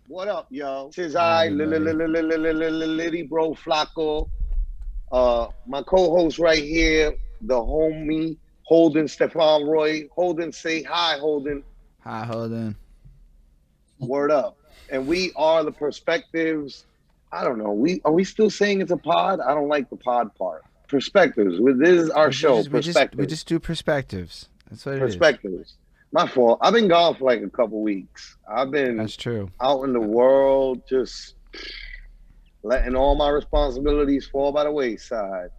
What up, yo? Tis I, Littyyy bro, Flacko. My co-host right here, the homie Holden, Stephan Roy. Holden, say hi, Holden. Hi, Holden. Word up. And we are the perspectives. I don't know. Are we still saying it's a pod? I don't like the pod part. Perspectives. This is our We show. just we just we Perspectives. just do perspectives. That's what it is. Perspectives. My fault. I've been gone for like a couple weeks. I've been That's true. out in the world, just letting all my responsibilities fall by the wayside.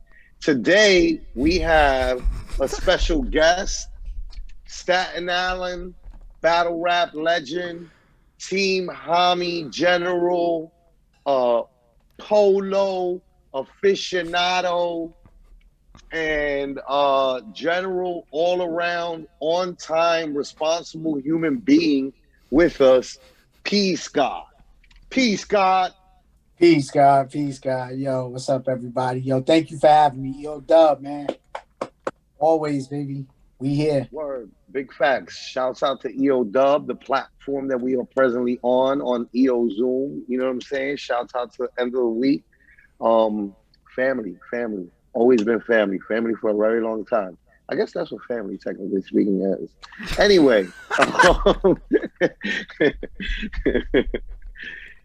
Today we have a special guest, Staten Island battle rap legend, Team Homi General, uh, Polo, Officianado, and general all around on time responsible human being with us. Peace, God. Peace, God. Peace, God. Peace, God. Yo, what's up, everybody? Yo, thank you for having me. Yo, Dub, man. Always, baby. We here. Word. Big facts. Shouts out to EO Dub, the platform that we are presently on EO Zoom. You know what I'm saying? Shouts out to the end of the week. Family. Always been family. Family for a very long time. I guess that's what family, technically speaking, is. Anyway.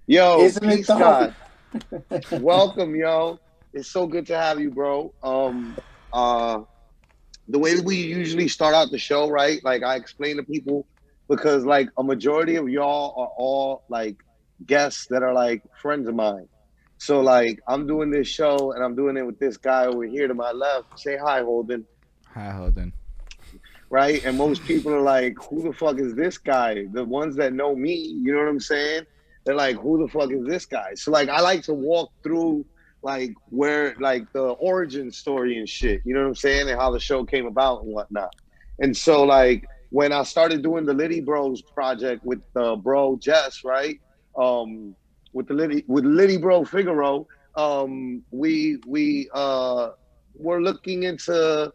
Yo, Isn't it peace, though? God. Welcome, yo. It's so good to have you, bro. Uh, the way we usually start out the show, right? Like I explain to people because like a majority of y'all are all like guests that are like friends of mine. So like I'm doing this show and I'm doing it with this guy over here to my left. Say hi, Holden. Hi, Holden. Right? And most people are like, who the fuck is this guy? The ones that know me, you know what I'm saying? They're like, who the fuck is this guy? So like I like to walk through like where like the origin story and shit, you know what I'm saying? And how the show came about and whatnot. And so like when I started doing the Littyyy Bros project with bro Jess, right? Um with Littyyy Bro Figaro, we were looking into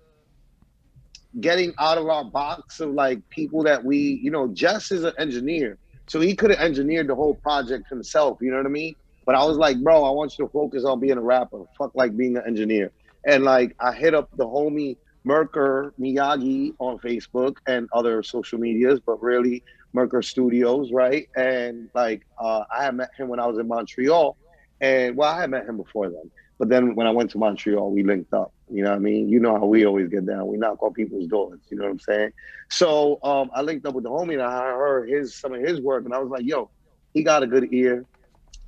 getting out of our box of like people that we, Jess is an engineer. So he could have engineered the whole project himself, you know what I mean? But I was like, bro, I want you to focus on being a rapper. Fuck like being an engineer. And like I hit up the homie Merker Miyagi on Facebook and other social medias, but really Merker Studios, right? And like I had met him when I was in Montreal. And well, I had met him before then. But then when I went to Montreal, we linked up. You know what I mean? You know how we always get down. We knock on people's doors. You know what I'm saying? So I linked up with the homie and I heard some of his work, and I was like, "Yo, he got a good ear.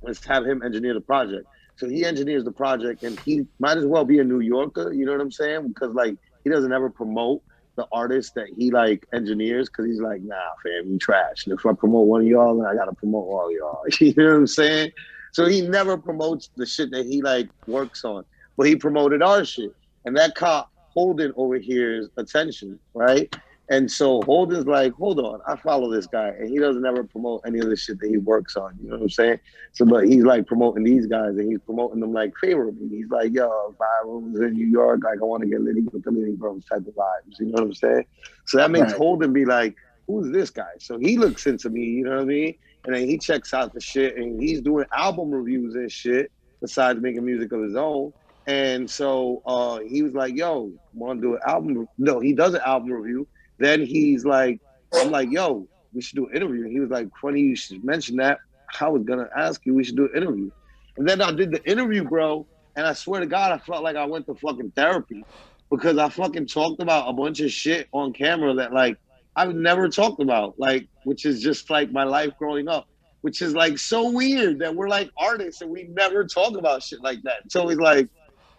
Let's have him engineer the project." So he engineers the project, and he might as well be a New Yorker. You know what I'm saying? Because like he doesn't ever promote the artists that he like engineers because he's like, "Nah, fam, you trash. And if I promote one of y'all, then I gotta promote all y'all." You know what I'm saying? So he never promotes the shit that he like works on, but he promoted our shit, and that caught Holden over here's attention, right? And so Holden's like, hold on, I follow this guy, and he doesn't ever promote any of the shit that he works on. You know what I'm saying? So, but he's like promoting these guys, and he's promoting them like favorably. He's like, yo, if I was in New York, like I want to get Littyyy with the Littyyy Bros type of vibes. You know what I'm saying? So that makes Right. Holden be like, who's this guy? So he looks into me. You know what I mean? And then he checks out the shit, and he's doing album reviews and shit besides making music of his own. And so he was like, yo, want to do an album? No, he does an album review. Then he's like, I'm like, yo, we should do an interview. And he was like, funny you should mention that. I was gonna ask you, we should do an interview. And then I did the interview, bro. And I swear to God, I felt like I went to fucking therapy because I fucking talked about a bunch of shit on camera that like I've never talked about, like, which is just like my life growing up, which is like so weird that we're like artists and we never talk about shit like that. It's always like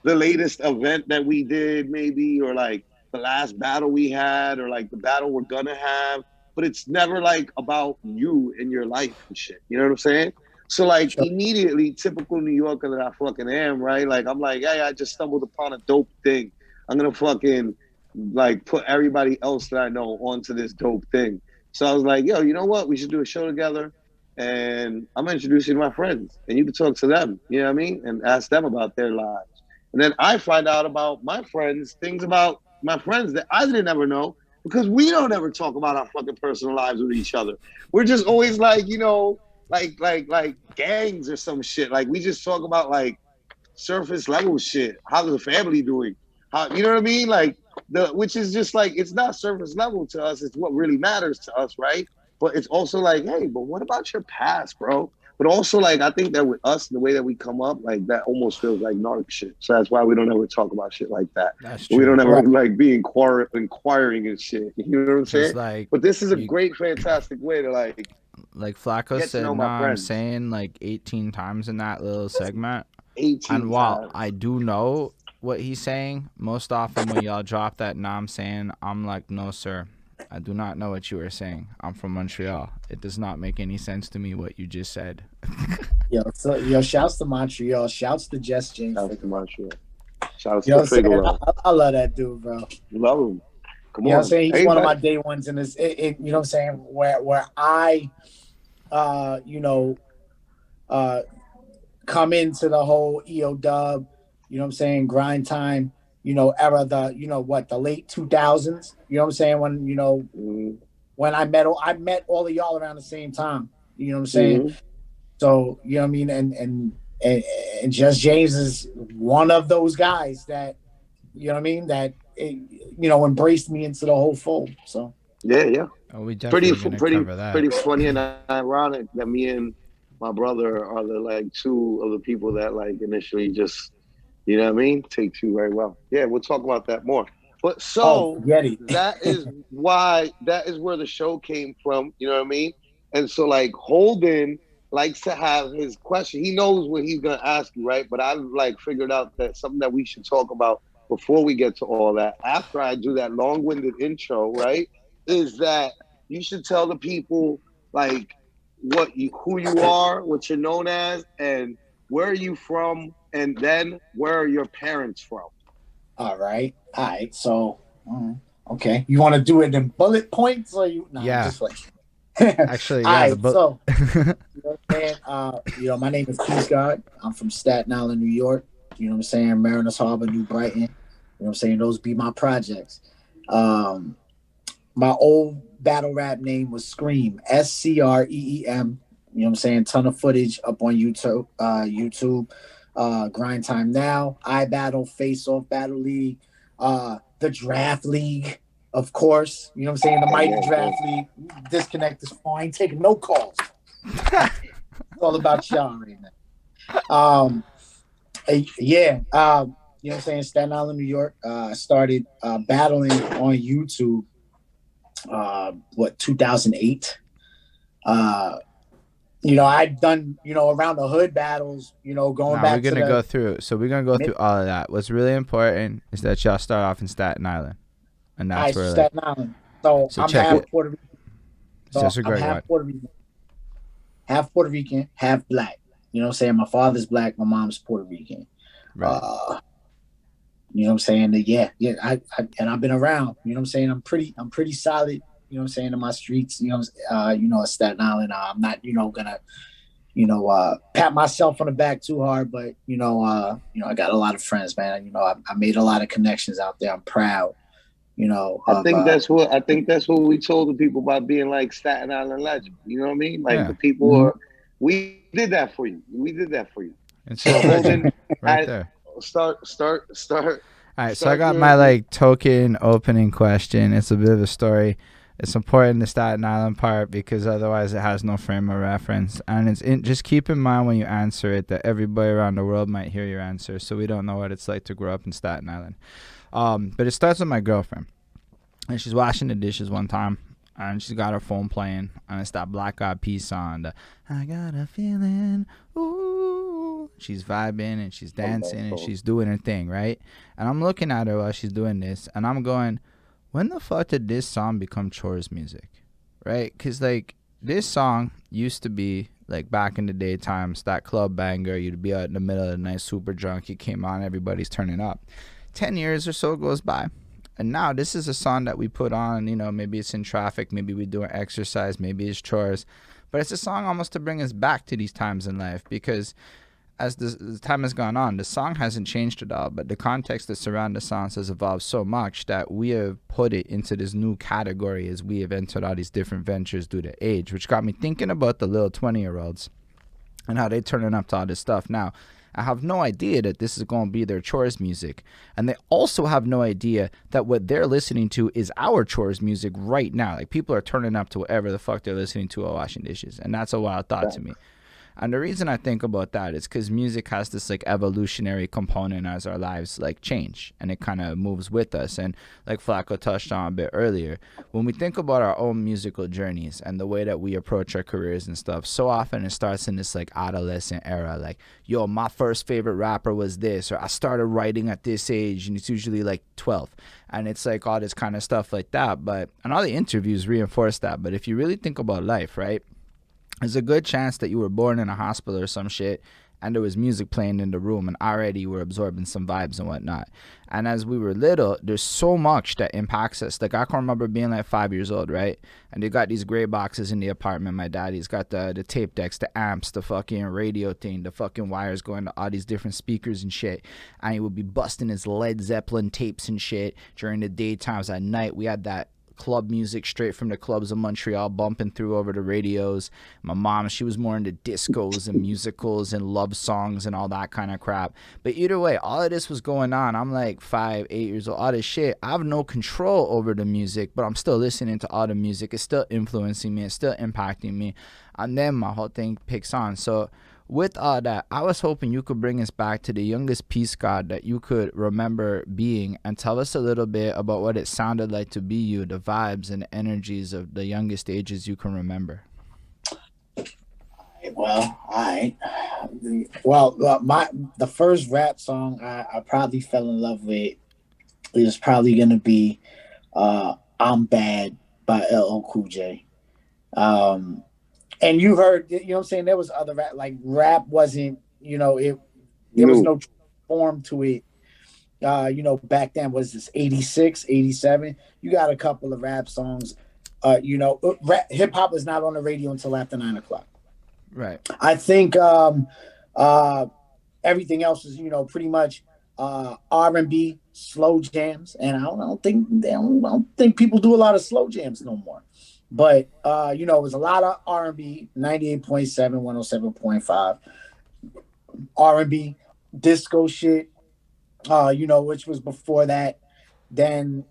the latest event that we did, maybe, or like the last battle we had, or like the battle we're gonna have. But it's never like about you and your life and shit. You know what I'm saying? So like Sure. immediately, typical New Yorker that I fucking am, right? Like I'm like, hey, I just stumbled upon a dope thing. I'm gonna fucking like put everybody else that I know onto this dope thing. So I was like, yo, you know what? We should do a show together. And I'm introducing my friends, and you can talk to them, you know what I mean? And ask them about their lives. And then I find out about my friends, things about my friends that I didn't ever know because we don't ever talk about our fucking personal lives with each other. We're just always like, like gangs or some shit. Like we just talk about like surface level shit. How's the family doing? How, you know what I mean? Like which is just like, it's not surface level to us. It's what really matters to us, right? But it's also like, hey, but what about your past, bro? But also, like, I think that with us, the way that we come up, like, that almost feels like narc shit. So that's why we don't ever talk about shit like that. That's true. We don't ever, like, be inquiring and shit. You know what I'm saying? Like, but this is a great, fantastic way to, like Flacko said, no, I'm saying, like, 18 times in that little segment. 18 and while times. I do know what he's saying, most often when y'all drop that "nah, I'm saying," I'm like, no, sir. I do not know what you are saying. I'm from Montreal. It does not make any sense to me what you just said. yo, shouts to Montreal. Shouts to Jess James. Shouts to Montreal. Shouts to Figaro. I love that dude, bro. Love him. Come on. You know what I'm saying? He's one of my day ones in this. You know what I'm saying? Where I, come into the whole EO dub, you know what I'm saying, grind time, era, the late 2000s, you know what I'm saying, when, when I met all of y'all around the same time, you know what I'm saying? Mm-hmm. So, you know what I mean? And Just James is one of those guys that, you know what I mean, that, embraced me into the whole fold. So, yeah. Oh, we definitely cover that. Pretty funny and ironic that me and my brother are the like two of the people that like initially just, you know what I mean, take to very well. Yeah, we'll talk about that more. But so that is why, that is where the show came from, you know what I mean? And so like Holden likes to have his question. He knows what he's gonna ask you, right? But I like figured out that something that we should talk about before we get to all that, after I do that long-winded intro, right? Is that you should tell the people like who you are, what you're known as, and where are you from, and then where are your parents from? All right. So, okay. You want to do it in bullet points, or you? No, yeah. Just like. Actually, yeah. So, my name is Peace God. I'm from Staten Island, New York. You know what I'm saying? Mariners Harbor, New Brighton. You know what I'm saying? Those be my projects. My old battle rap name was Screem, SCREEM. You know what I'm saying? Ton of footage up on YouTube. Grind Time Now, I Battle, Face Off Battle League, the Draft League, of course. You know what I'm saying? The Mighty Draft League. Disconnect this phone. I ain't taking no calls. It's all about y'all right now. You know what I'm saying? Staten Island, New York. I started battling on YouTube. 2008. I'd done, around the hood battles, going back we're gonna go through. So we're gonna go through all of that. What's really important is that y'all start off in Staten Island, and that's where Staten Island. So I'm half Puerto Rican. So that's a great one. Half Puerto Rican, half black. You know what I'm saying? My father's black, my mom's Puerto Rican. Right. You know what I'm saying? Yeah. And I've been around. You know what I'm saying? I'm pretty solid. You know what I'm saying, in my streets. Staten Island. I'm not, gonna, pat myself on the back too hard. But I got a lot of friends, man. I made a lot of connections out there. I'm proud. I think that's what we told the people about being like Staten Island legend. You know what I mean? Like the people we did that for you. And so Holden, right there. Start. All right, so I got my like token opening question. It's a bit of a story. It's important, the Staten Island part, because otherwise it has no frame of reference. And just keep in mind when you answer it that everybody around the world might hear your answer, so we don't know what it's like to grow up in Staten Island. But it starts with my girlfriend, and she's washing the dishes one time, and she's got her phone playing, and it's that Black Eyed Peas song, I got a feeling, ooh. She's vibing, and she's dancing, and she's doing her thing, right? And I'm looking at her while she's doing this, and I'm going, when the fuck did this song become chores music, right? Because, like, this song used to be, like, back in the day times, that club banger, you'd be out in the middle of the night super drunk, it came on, everybody's turning up. 10 years or so goes by, and now this is a song that we put on, maybe it's in traffic, maybe we do an exercise, maybe it's chores, but it's a song almost to bring us back to these times in life, because as the time has gone on, the song hasn't changed at all, but the context that surrounds the songs has evolved so much that we have put it into this new category as we have entered all these different ventures due to age, which got me thinking about the little 20-year-olds and how they're turning up to all this stuff. Now, I have no idea that this is going to be their chores music. And they also have no idea that what they're listening to is our chores music right now. Like, people are turning up to whatever the fuck they're listening to while washing dishes. And that's a wild thought to me. And the reason I think about that is because music has this like evolutionary component as our lives like change, and it kind of moves with us. And like Flacko touched on a bit earlier, when we think about our own musical journeys and the way that we approach our careers and stuff, so often it starts in this like adolescent era. Like, yo, my first favorite rapper was this, or I started writing at this age, and it's usually like 12. And it's like all this kind of stuff like that. And all the interviews reinforce that. But if you really think about life, right? There's a good chance that you were born in a hospital or some shit, and there was music playing in the room, and already you were absorbing some vibes and whatnot. And as we were little, there's so much that impacts us. Like, I can remember being like 5 years old, right? And they got these gray boxes in the apartment. My daddy's got the tape decks, the amps, the fucking radio thing, the fucking wires going to all these different speakers and shit. And he would be busting his Led Zeppelin tapes and shit during the daytimes. At night, we had that club music straight from the clubs of Montreal bumping through over the radios. My mom, she was more into discos and musicals and love songs and all that kind of crap. But either way, all of this was going on. I'm like 5, 8 years old. All this shit, I have no control over the music, but I'm still listening to all the music. It's still influencing me. It's still impacting me. And then my whole thing picks on. So with all that, I was hoping you could bring us back to the youngest peace god that you could remember being, and tell us a little bit about what it sounded like to be you, the vibes and the energies of the youngest ages you can remember. Well, all right. Well, the first rap song I probably fell in love with is probably going to be I'm Bad by LL Cool J. And you heard, you know what I'm saying, there was other rap, like rap wasn't, there was no form to it. Back then, was this 86, 87? You got a couple of rap songs. Hip hop was not on the radio until after 9 o'clock. Right. I think everything else is, pretty much R&B, slow jams. And I don't think people do a lot of slow jams no more. But, it was a lot of R&B, 98.7, 107.5, R&B, disco shit, which was before that. Then,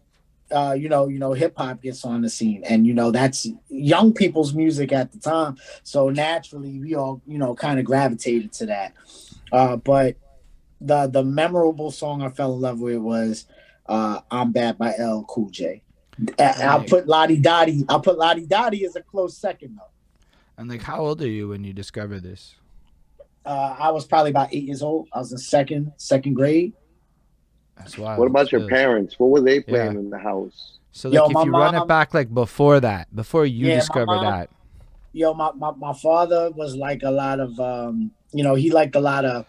hip-hop gets on the scene. And, that's young people's music at the time. So naturally, we all, kind of gravitated to that. But the memorable song I fell in love with was I'm Bad by LL Cool J. I'll put Lottie Dottie as a close second, though. And like, how old are you when you discovered this? I was probably about 8 years old. I was in second grade. That's wild. What about your parents? What were they playing in the house? So like, if you run it back like before you discovered that. My father was like a lot of he liked a lot of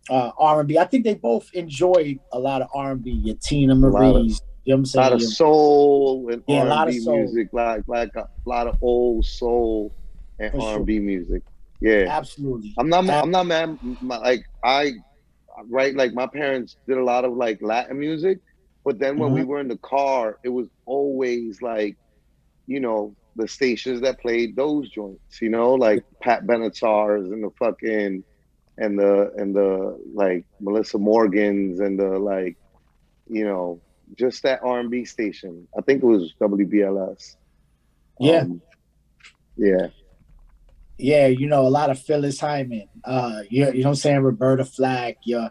R&B. I think they both enjoyed a lot of R&B. Your Tina Marie's. You know what I'm saying? A lot of soul and R&B a lot of music, like a lot of old soul and R&B music. Yeah, absolutely. I'm not mad. Like like my parents did a lot of like Latin music, but then when we were in the car, it was always like, the stations that played those joints, like Pat Benatar's and the fucking and the like Melissa Morgan's and the like, just that R&B station. I think it was WBLS. Yeah. Yeah. Yeah, a lot of Phyllis Hyman. You know what I'm saying? Roberta Flack. You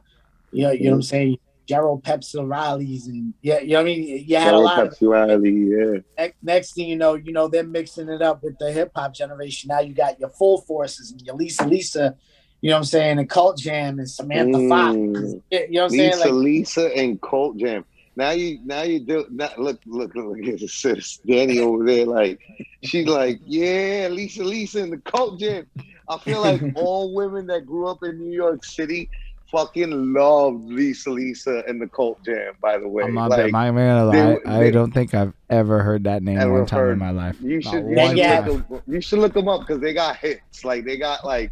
know what I'm saying? Gerald Pepsi Riley's, and you know what I mean? You had Gerald a lot Pepsi Riley, yeah. Next thing you know, they're mixing it up with the hip hop generation. Now you got your Full Forces and your Lisa, you know what I'm saying, and Cult Jam and Samantha Fox. You know what I'm saying? Like Lisa and Cult Jam. Now you do look at the sis Danny over there, like she's like, yeah, Lisa and the Cult Jam. I feel like all women that grew up in New York City fucking loved Lisa and the Cult Jam, by the way. I'm not like, my man alive. I don't think I've ever heard that name one time in my life. You should look them up because they got hits. Like they got like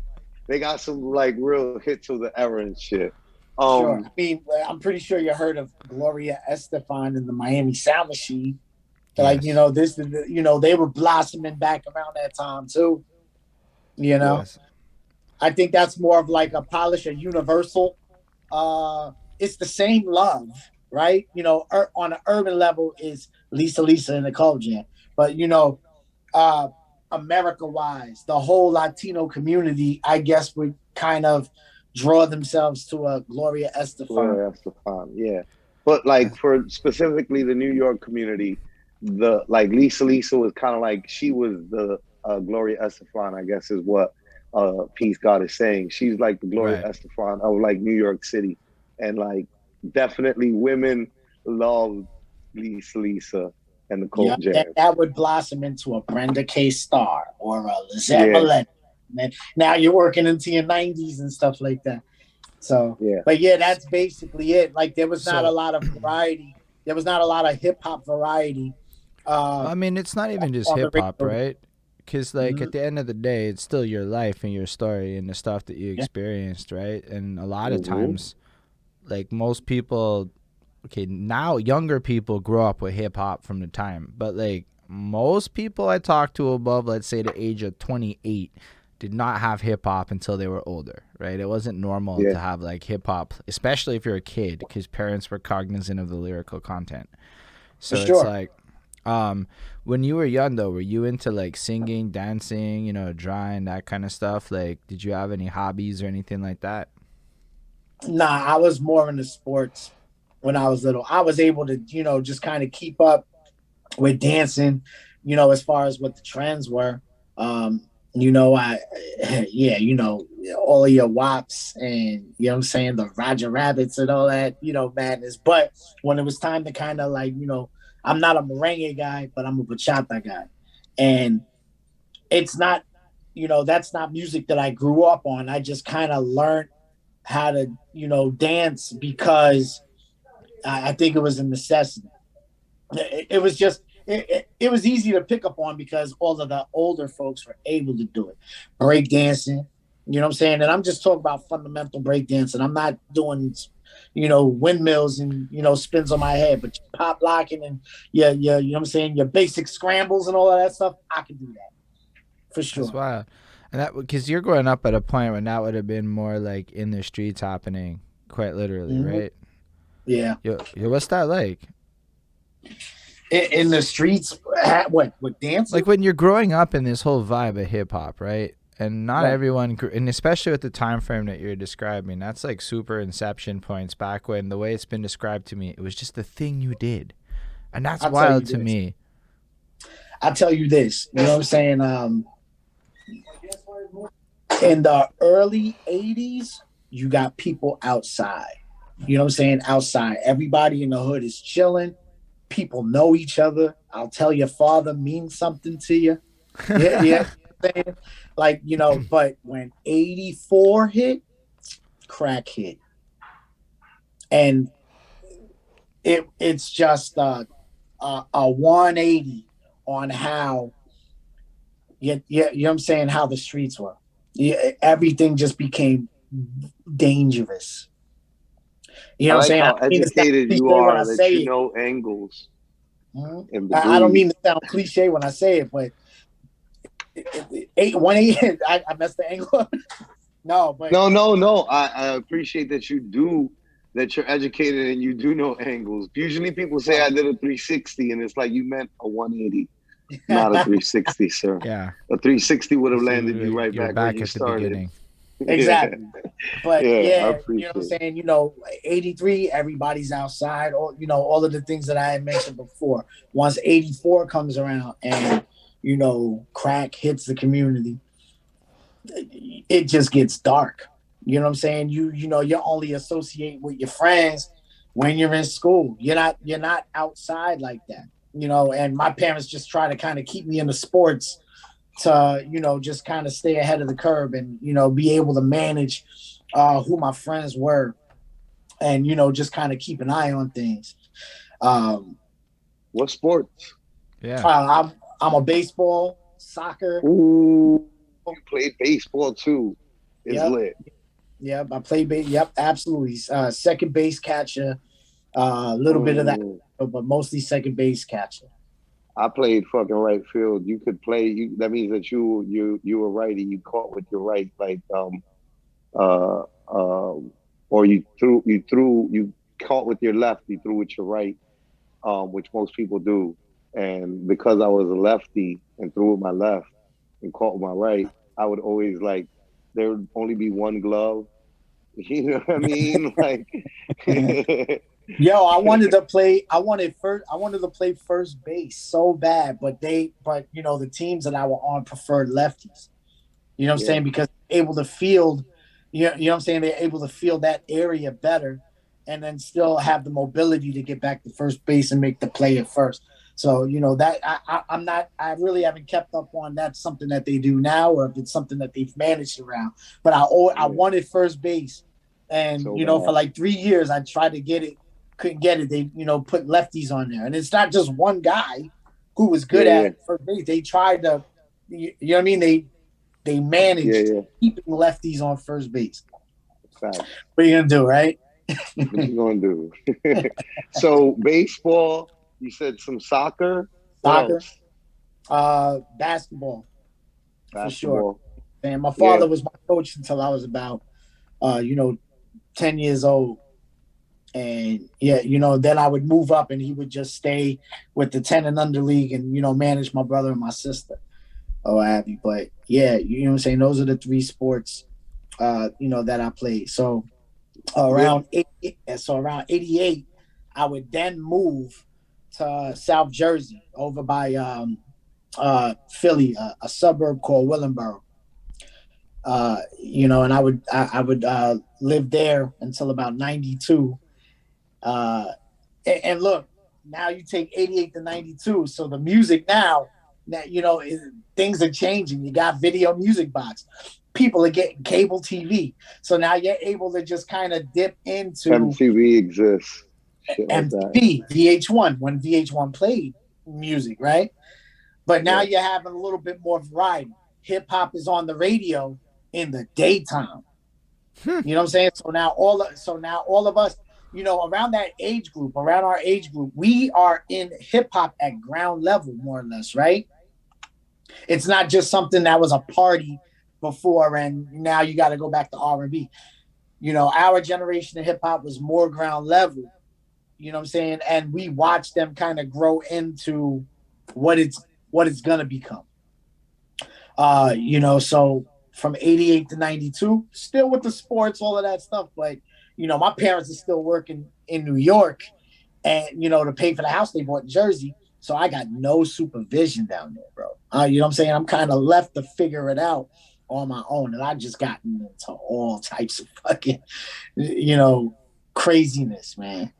They got some like real hits of the era and shit. Sure. I mean, I'm pretty sure you heard of Gloria Estefan and the Miami Sound Machine. Like, Yes. They were blossoming back around that time too. Yes. I think that's more of like a polish, a universal. It's the same love, right? On an urban level is Lisa and the Cult Jam. But, America-wise, the whole Latino community, I guess, would kind of draw themselves to a Gloria Estefan. Gloria Estefan, yeah. But like for specifically the New York community, the like Lisa was kind of like she was the Gloria Estefan, I guess is what Peace God is saying. She's like the Gloria Estefan of like New York City, and like definitely women love Lisa and the Cult Jam. That would blossom into a Brenda K. Starr or a Lizette Millette. Now you're working into your 90s and stuff like that. So, but that's basically it. Like there was not a lot of variety. There was not a lot of hip hop variety. I mean, it's not even just hip hop, right? Because like at the end of the day, it's still your life and your story and the stuff that you experienced, right? And a lot of times, like most people, now younger people grow up with hip hop from the time, but like most people I talk to above, let's say the age of 28, did not have hip hop until they were older, right? It wasn't normal to have like hip hop, especially if you're a kid, because parents were cognizant of the lyrical content. So it's like, when you were young though, were you into like singing, dancing, drawing, that kind of stuff? Like, did you have any hobbies or anything like that? Nah, I was more into sports when I was little. I was able to, just kind of keep up with dancing, as far as what the trends were. All of your WAPs and, I'm saying, the Roger Rabbits and all that, madness. But when it was time to kind of like, I'm not a merengue guy, but I'm a bachata guy. And it's not, that's not music that I grew up on. I just kind of learned how to, dance because I think it was a necessity. It was just, it was easy to pick up on because all of the older folks were able to do it. Break dancing, you know what I'm saying? And I'm just talking about fundamental break dancing. I'm not doing, windmills and, spins on my head, but pop locking and you know what I'm saying? Your basic scrambles and all of that stuff, I can do that for sure. That's wild. And that, because you're growing up at a point when that would have been more like in the streets happening, quite literally, right? Yeah. Yo, what's that like? In the streets, what, with dancing? Like when you're growing up in this whole vibe of hip hop, right? And not everyone, and especially with the time frame that you're describing, that's like super inception points back when the way it's been described to me, it was just the thing you did. And that's wild to me. I'll tell you this, you know what I'm saying? In the early 80s, you got people outside. You know what I'm saying? Outside. Everybody in the hood is chilling. People know each other. I'll tell your father means something to you. Yeah. Like, but when 84 hit, crack hit. And it's just a 180 on how, you know what I'm saying, how the streets were. Everything just became dangerous. You know what I'm saying? How educated you are that you know angles. I don't mean to sound cliche when I say it, but 180, I messed the angle up. No. I appreciate that that you're educated and you do know angles. Usually people say I did a 360 and it's like you meant a 180, not a 360, sir. Yeah. A 360 would have landed you right back where you started. The beginning. Exactly. But you know what I'm saying? 83, everybody's outside, all of the things that I had mentioned before. Once 84 comes around and, crack hits the community, it just gets dark. You know what I'm saying? You only associate with your friends when you're in school. You're not outside like that. And my parents just try to kind of keep me into sports to, just kind of stay ahead of the curve and, be able to manage who my friends were and, just kind of keep an eye on things. What sports? Yeah. I'm a baseball, soccer. Ooh, you played baseball too. is lit. Yep, I played base. Yep, absolutely. Second base catcher, a little bit of that, but mostly second base catcher. I played fucking right field. You could play. That means that you were righty. You caught with your right, like uh or you caught with your left. You threw with your right, which most people do. And because I was a lefty and threw with my left and caught with my right, I would always like there would only be one glove. You know what I mean? Like, Yo, I wanted to play. I wanted to play first base so bad, but you know, the teams that I were on preferred lefties. You know what I'm saying? Because able to field, you know what I'm saying? They're able to field that area better, and then still have the mobility to get back to first base and make the play at first. So, you know, that I'm not. I really haven't kept up on that's something that they do now, or if it's something that they've managed around. But I wanted first base, and so, you know, for like 3 years I tried to get it, couldn't get it. They, you know, put lefties on there, and it's not just one guy who was good at first base. They tried to, you know what I mean? They managed keeping lefties on first base. Fact. What are you gonna do, right? What you gonna do? So baseball. You said some soccer. What else? Basketball. For sure. And my father was my coach until I was about, 10 years old. And you know, then I would move up and he would just stay with the 10 and under league and, you know, manage my brother and my sister. Oh, happy. But yeah, you know what I'm saying? Those are the three sports, you know, that I played. So around 88, I would then move to South Jersey over by Philly, a suburb called Willingboro. You know, and I would live there until about 92. And look, now you take 88 to 92. So the music now, you know, things are changing. You got video music box. People are getting cable TV. So now you're able to just kind of dip into MTV exists. MTV, VH1, when VH1 played music, right? But now you're having a little bit more variety. Hip hop is on the radio in the daytime. You know what I'm saying? So now all of us, you know, around our age group, we are in hip hop at ground level, more or less, right? It's not just something that was a party before and now you got to go back to R&B. You know, our generation of hip hop was more ground level. You know what I'm saying? And we watched them kind of grow into what it's gonna become. You know, so from 88 to 92, still with the sports, all of that stuff. But, you know, my parents are still working in New York and, you know, to pay for the house they bought in Jersey. So I got no supervision down there, bro. You know what I'm saying? I'm kind of left to figure it out on my own. And I just gotten into all types of fucking, you know, craziness, man.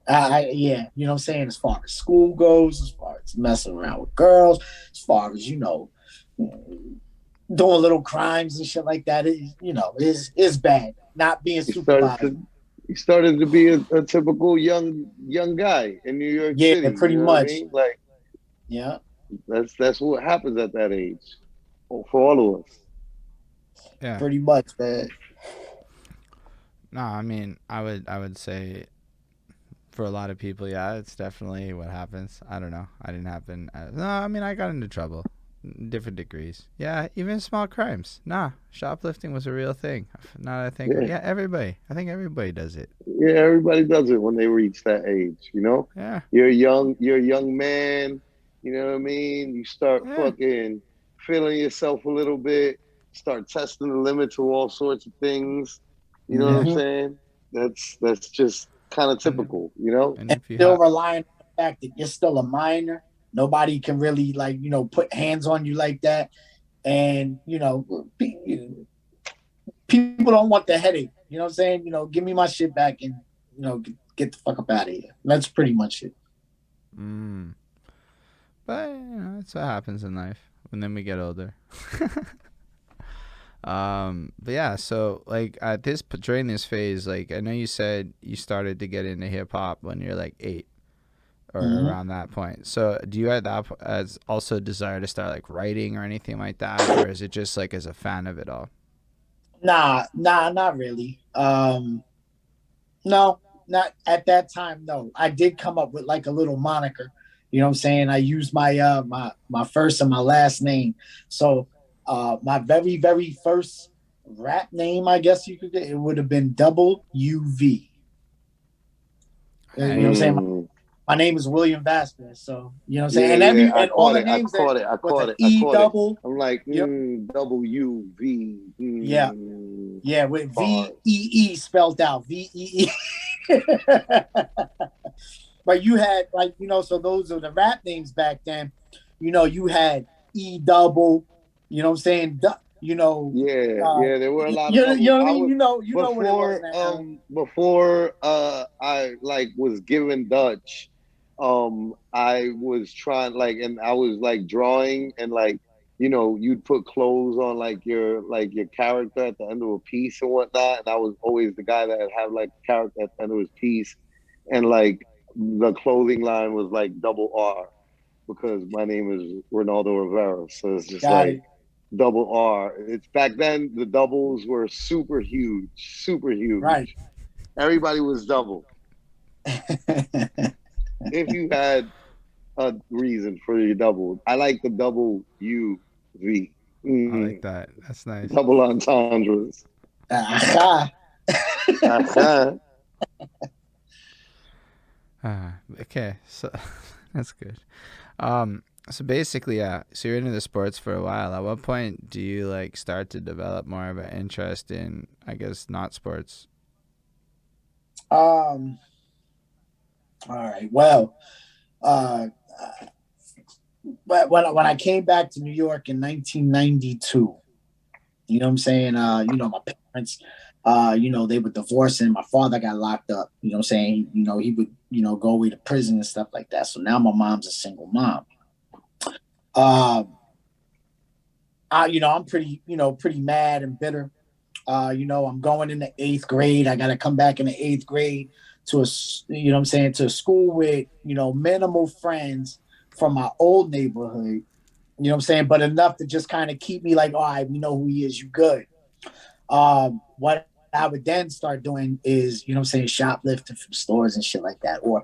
You know what I'm saying? As far as school goes, as far as messing around with girls, as far as, you know, doing little crimes and shit like that, you know, is bad. Not being supervised. You started to be a typical young guy in New York City. Yeah, pretty much. I mean? Like, yeah, that's what happens at that age, for all of us. Yeah, pretty much, man. No, I mean, I would say, for a lot of people, yeah, it's definitely what happens. I don't know. I didn't happen. No, I mean, I got into trouble. Different degrees. Yeah, even small crimes. Nah, shoplifting was a real thing. Now that I think, everybody. I think everybody does it. Yeah, everybody does it when they reach that age, you know? Yeah. You're a young man, you know what I mean? You start fucking feeling yourself a little bit, start testing the limits of all sorts of things. You know what I'm saying? That's just kind of typical, you know? And still relying on the fact that you're still a minor. Nobody can really, like, you know, put hands on you like that. And, you know, people don't want the headache. You know what I'm saying? You know, give me my shit back and, you know, get the fuck up out of here. That's pretty much it. But, you know, that's what happens in life. And then we get older. But yeah, so like during this phase, like I know you said you started to get into hip hop when you're like 8 or around that point. So do you at that as also desire to start like writing or anything like that, or is it just like as a fan of it all? Nah, not really. No, not at that time. No, I did come up with like a little moniker. You know what I'm saying? I used my first and my last name. So my very first rap name, I guess you could get, it would have been Double UV. You know what I'm saying? Mm. My name is William Vasquez. So you know what I'm saying? Yeah, And yeah, I all caught the it. I names that caught it. I with caught an it. I E caught it. double. I'm like, Yep. WV. Yeah. Yeah, with VEE spelled out. VEE. But you had like, so those are the rap names back then. You had E double, you know what I'm saying? Yeah, there were a lot of You doubles. know what I I mean? was You know what it was now. before I like was given Dutch, I was trying like and I was like drawing and like you'd put clothes on like your character at the end of a piece and whatnot, and I was always the guy that had like a character at the end of his piece, and like the clothing line was like double R because my name is Ronaldo Rivera, so it's just Got like it. double R. It's back then the doubles were super huge, super Right. huge. Everybody was double. If you had a reason for your double, I like the double U V. I like Mm, that. That's nice. double entendres. Aha. Uh-huh. Okay, so that's good. Um, so basically, yeah. So you're into the sports for a while. At what point do you like start to develop more of an interest in, I guess, not sports? All right. Well, uh, but when I came back to New York in 1992, you know what I'm saying? My parents, they were divorcing. My father got locked up. You know what I'm saying? He would, go away to prison and stuff like that. So now my mom's a single mom. I'm pretty, pretty mad and bitter. I'm going in the eighth grade. I got to come back in the eighth grade to what I'm saying, to a school with, minimal friends from my old neighborhood. You know what I'm saying? But enough to just kind of keep me like, all right, we know who he is. You good. What I would then start doing is, shoplifting from stores and shit like that, or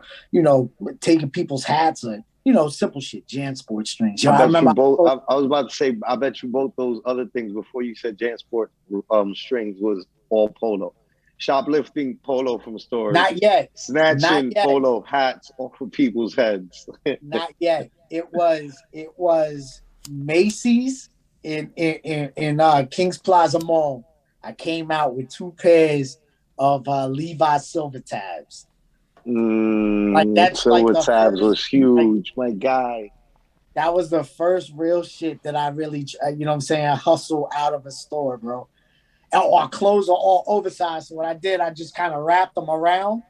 taking people's hats or simple shit, Jan Sport strings. I I bet you remember. both. I was about to say. I bet you both those other things before you said JanSport strings was all Polo, shoplifting Polo from stores, Not yet, not snatching yet, Polo hats off of people's heads. not yet. It was Macy's in Kings Plaza Mall. I came out with two pairs of Levi silver tabs. Like that's like Silver the tabs first, was like huge. My guy. that was the first real shit that I really, what I'm saying, I hustle out of a store, bro. Our clothes are all oversized. So what I did, I just kind of wrapped them around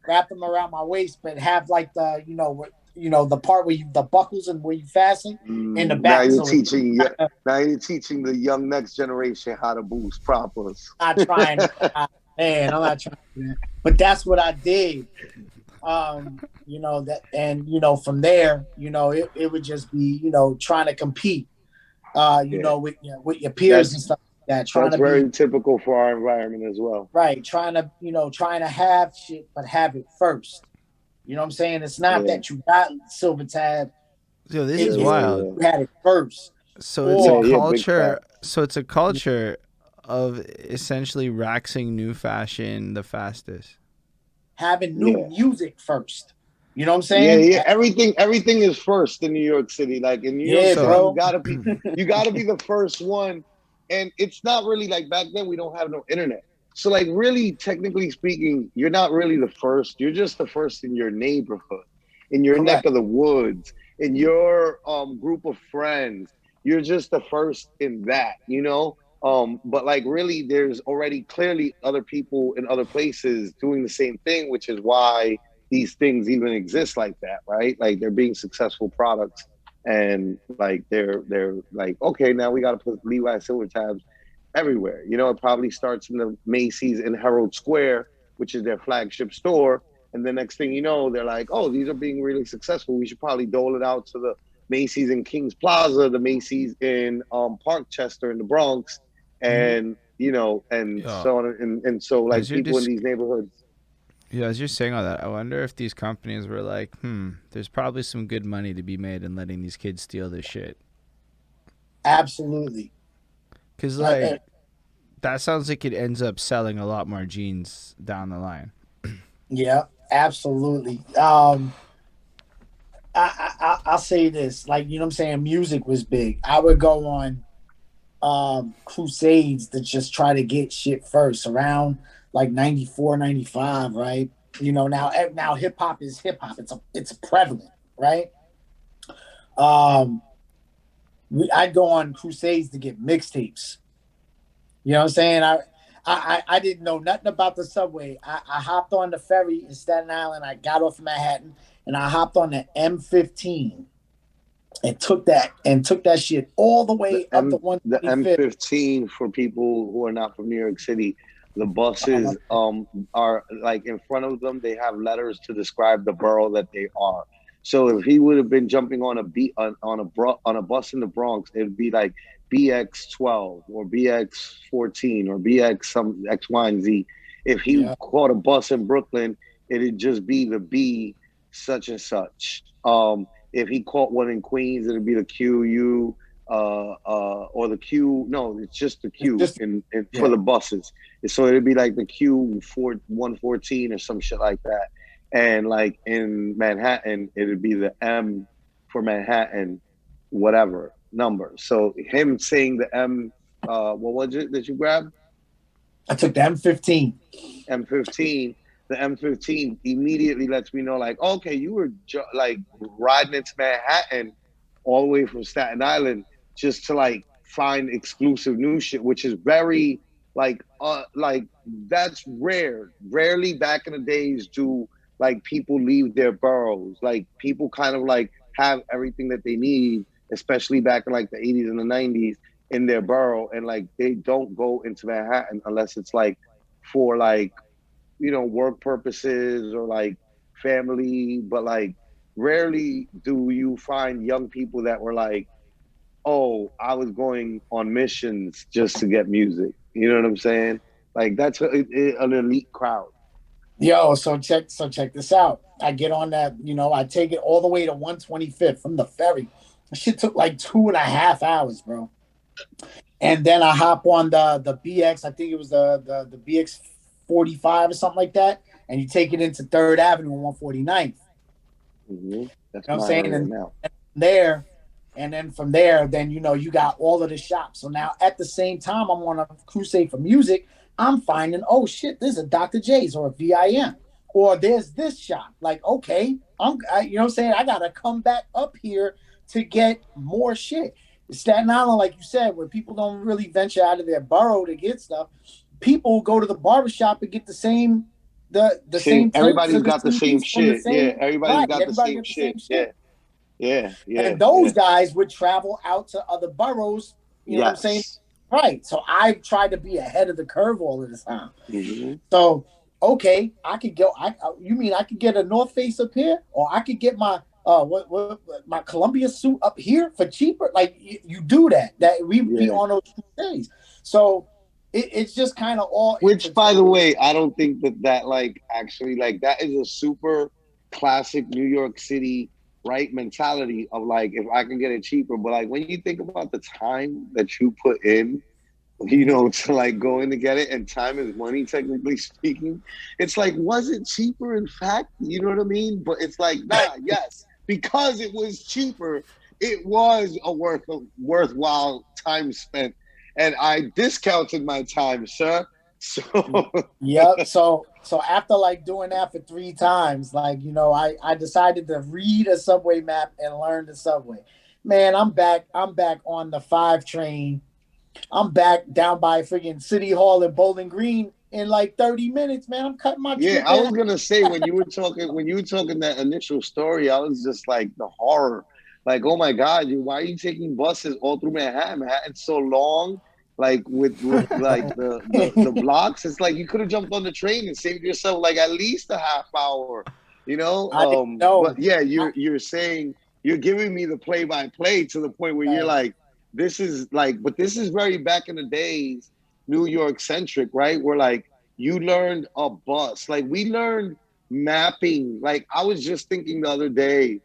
my waist, but have like the, the part where the buckles and where you fasten in the Now back. you're So it's teaching. kinda, Now you're teaching the young next generation how to boost propers. not trying, man, I'm not trying to do that. But that's what I did. That, and from there, it would just be, trying to compete, Yeah, with your peers and that's stuff like that, trying that's to be very typical for our environment as well. right, trying to have shit, but have it first. You know what I'm saying? It's not Yeah, that you got silver tab. Yo, this yeah, is It's wild. yeah, you had it first. So it's a yeah, Or yeah. Big culture. fact. So it's a culture of essentially waxing new fashion the fastest. having new Yeah. music first. You know what I'm Yeah, saying? yeah. Everything is first in New York City. Like in New York Yeah, City, So bro. you gotta be the first one. And it's not really like back then we don't have no internet. So like really technically speaking, you're not really the first. You're just the first in your neighborhood, in your neck Correct. of the woods, in your group of friends. You're just the first in that, you know? But like really there's already clearly other people in other places doing the same thing, which is why these things even exist like that, right? Like they're being successful products, and like they're like, okay, now we got to put Levi silver tabs everywhere. You know, it probably starts in the Macy's in Herald Square, which is their flagship store, And the next thing you know, they're like, oh, these are being really successful. We should probably dole it out to the Macy's in Kings Plaza, the Macy's in Parkchester in the Bronx, and and so on, and so like people in these neighborhoods. Yeah, as you're saying all that, I wonder if these companies were like, there's probably some good money to be made in letting these kids steal this shit. Absolutely. Because, like, that sounds like it ends up selling a lot more jeans down the line. Yeah, absolutely. I'll say this, like, you know what I'm saying? Music was big. I would go on crusades to just try to get shit first around like 94, 95, right? You know, now hip hop is hip hop. It's prevalent, right? I'd go on crusades to get mixtapes. You know what I'm saying? I didn't know nothing about the subway. I hopped on the ferry in Staten Island. I got off Manhattan and I hopped on the M15 and took that shit all the way up to 125th. The M15, for people who are not from New York City, the buses are like, in front of them they have letters to describe the borough that they are. So if he would have been jumping on a bus in the Bronx, it'd be like BX12 or BX14 or BX some X, Y, and Z. If he caught a bus in Brooklyn, it'd just be the B such and such. If he caught one in Queens, it'd be the QU or the Q. No, it's just the Q for the buses. So it'd be like the Q114 or some shit like that. And like in Manhattan, it'd be the M for Manhattan, whatever number. So him saying the M, what was it that you grabbed? I took the M15. M15. The M15 immediately lets me know, like, okay, you were like riding into Manhattan all the way from Staten Island just to like find exclusive new shit, which is very like that's rare. Rarely back in the days do like people leave their boroughs. Like people kind of like have everything that they need, especially back in like the 80s and the 90s in their borough, and like they don't go into Manhattan unless it's like for like, you know, work purposes or like family, but like rarely do you find young people that were like, oh, I was going on missions just to get music. You know what I'm saying? Like that's an elite crowd. Yo, so check this out. I get on that, you know, I take it all the way to 125th from the ferry. Shit took like 2.5 hours, bro. And then I hop on the BX. I think it was the BX 45 or something like that. And you take it into 3rd Avenue and 149th. Mm-hmm. That's you know what I'm saying? And from there, then, you know, you got all of the shops. So now at the same time, I'm on a crusade for music. I'm finding, oh shit, there's a Dr. J's or a VIM, or there's this shop. Like, okay, you know what I'm saying? I gotta come back up here to get more shit. Staten Island, like you said, where people don't really venture out of their borough to get stuff, people go to the barbershop and get the same same. Everybody's got the same shit. Everybody's got the same shit. Yeah. And those guys would travel out to other boroughs. You know what I'm saying? Right. So I tried to be ahead of the curve all of the time. Mm-hmm. So, okay, I could go. You mean I could get a North Face up here, or I could get my my Columbia suit up here for cheaper? Like you do that. That we be on those 2 days. So it's just kind of all. Which, by the way, I don't think that like actually like that is a super classic New York City right mentality of like, if I can get it cheaper. But like when you think about the time that you put in, you know, to like go in to get it, and time is money, technically speaking, it's like, was it cheaper in fact? You know what I mean? But it's like, nah, yes, because it was cheaper, it was a worthwhile time spent, and I discounted my time, sir. So yep. So after like doing that for 3 times, like, you know, I decided to read a subway map and learn the subway. Man, I'm back on the 5 train. I'm back down by friggin' City Hall in Bowling Green in like 30 minutes, man. I'm cutting my trip. I was gonna say, when you were talking that initial story, I was just like, the horror. Like, oh my God, why are you taking buses all through Manhattan? Manhattan's so long. like with like the blocks. It's like you could have jumped on the train and saved yourself like at least a half hour, you know. I didn't know. But yeah, you're saying, you're giving me the play by play to the point where you're like, this is like, but this is very back in the days, New York centric, right? Where like you learned a bus, like we learned mapping. Like I was just thinking the other day,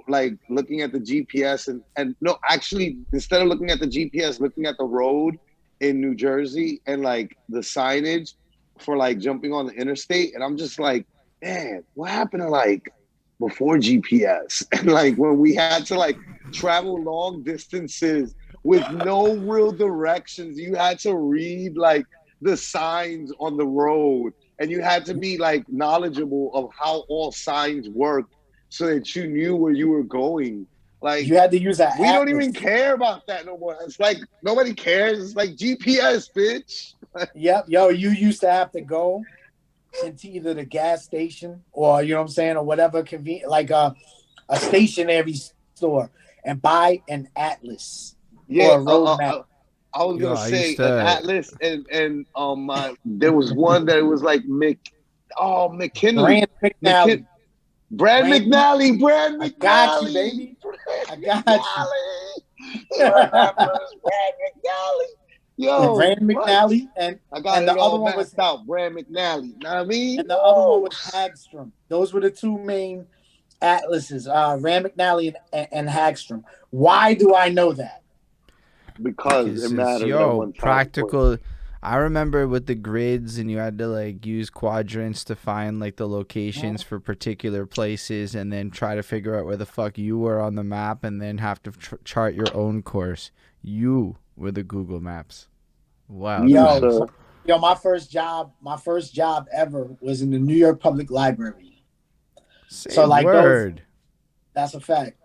like looking at the GPS and no, actually instead of looking at the GPS, looking at the road in New Jersey and like the signage for like jumping on the interstate, and I'm just like, man, what happened to like before GPS and like when we had to like travel long distances with no real directions, you had to read like the signs on the road and you had to be like knowledgeable of how all signs worked so that you knew where you were going. Like you had to use that. We don't even care about that no more. It's like nobody cares. It's like GPS, bitch. Yep, yo, you used to have to go into either the gas station or you know what I'm saying, or whatever convenient, like a stationary store, and buy an atlas or a road map. I was gonna say an atlas and there was one that it was like McKinley. Brad McNally. I got you, baby. I got you. Brad McNally. Yo, Brad McNally and the other one was out. Brad McNally. You know what I mean? And the other one was Hagstrom. Those were the two main atlases, Rand McNally and Hagstrom. Why do I know that? Because it matters. Practical. I remember with the grids, and you had to like use quadrants to find like the locations for particular places, and then try to figure out where the fuck you were on the map, and then have to chart your own course. You were the Google Maps. Wow. Yo, my first job ever was in the New York Public Library. So like that's a fact.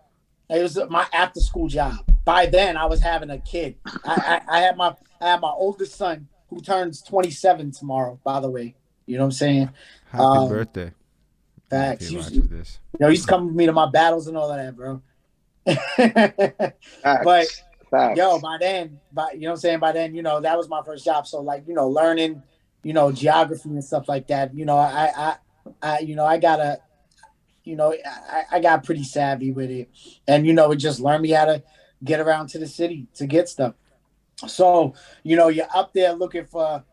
It was my after school job. By then I was having a kid. I had my oldest son who turns 27 tomorrow, by the way. You know what I'm saying? Happy birthday. Facts. He's coming with me to my battles and all of that, bro. Facts. Yo, by then, you know what I'm saying? By then, that was my first job. So like, learning, geography and stuff like that. I got pretty savvy with it. And, it just learned me how to get around to the city to get stuff. So, you're up there looking for,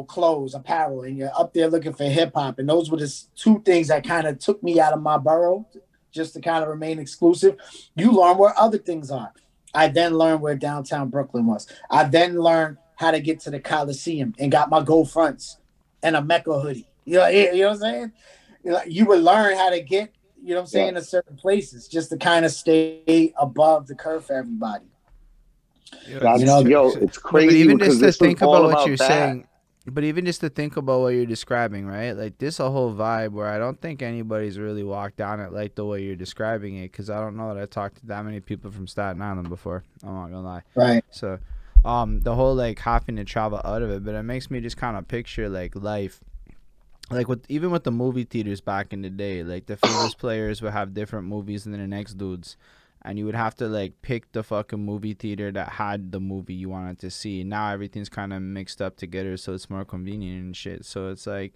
clothes, apparel, and you're up there looking for hip hop. And those were the two things that kind of took me out of my borough just to kind of remain exclusive. You learn where other things are. I then learned where downtown Brooklyn was. I then learned how to get to the Coliseum and got my gold fronts and a Mecca hoodie. You know what I'm saying? You would learn how to get, to certain places just to kind of stay above the curve for everybody. It's crazy. But even just to think about what you're saying, but even just to think about what you're describing, right? Like this a whole vibe where I don't think anybody's really walked down it like the way you're describing it, because I don't know that I talked to that many people from Staten Island before. I'm not gonna lie. Right. So, the whole like having to travel out of it, but it makes me just kind of picture like life. Like even with the movie theaters back in the day, like the famous players would have different movies than the next dudes, and you would have to like pick the fucking movie theater that had the movie you wanted to see. Now everything's kind of mixed up together, so it's more convenient and shit. So it's like,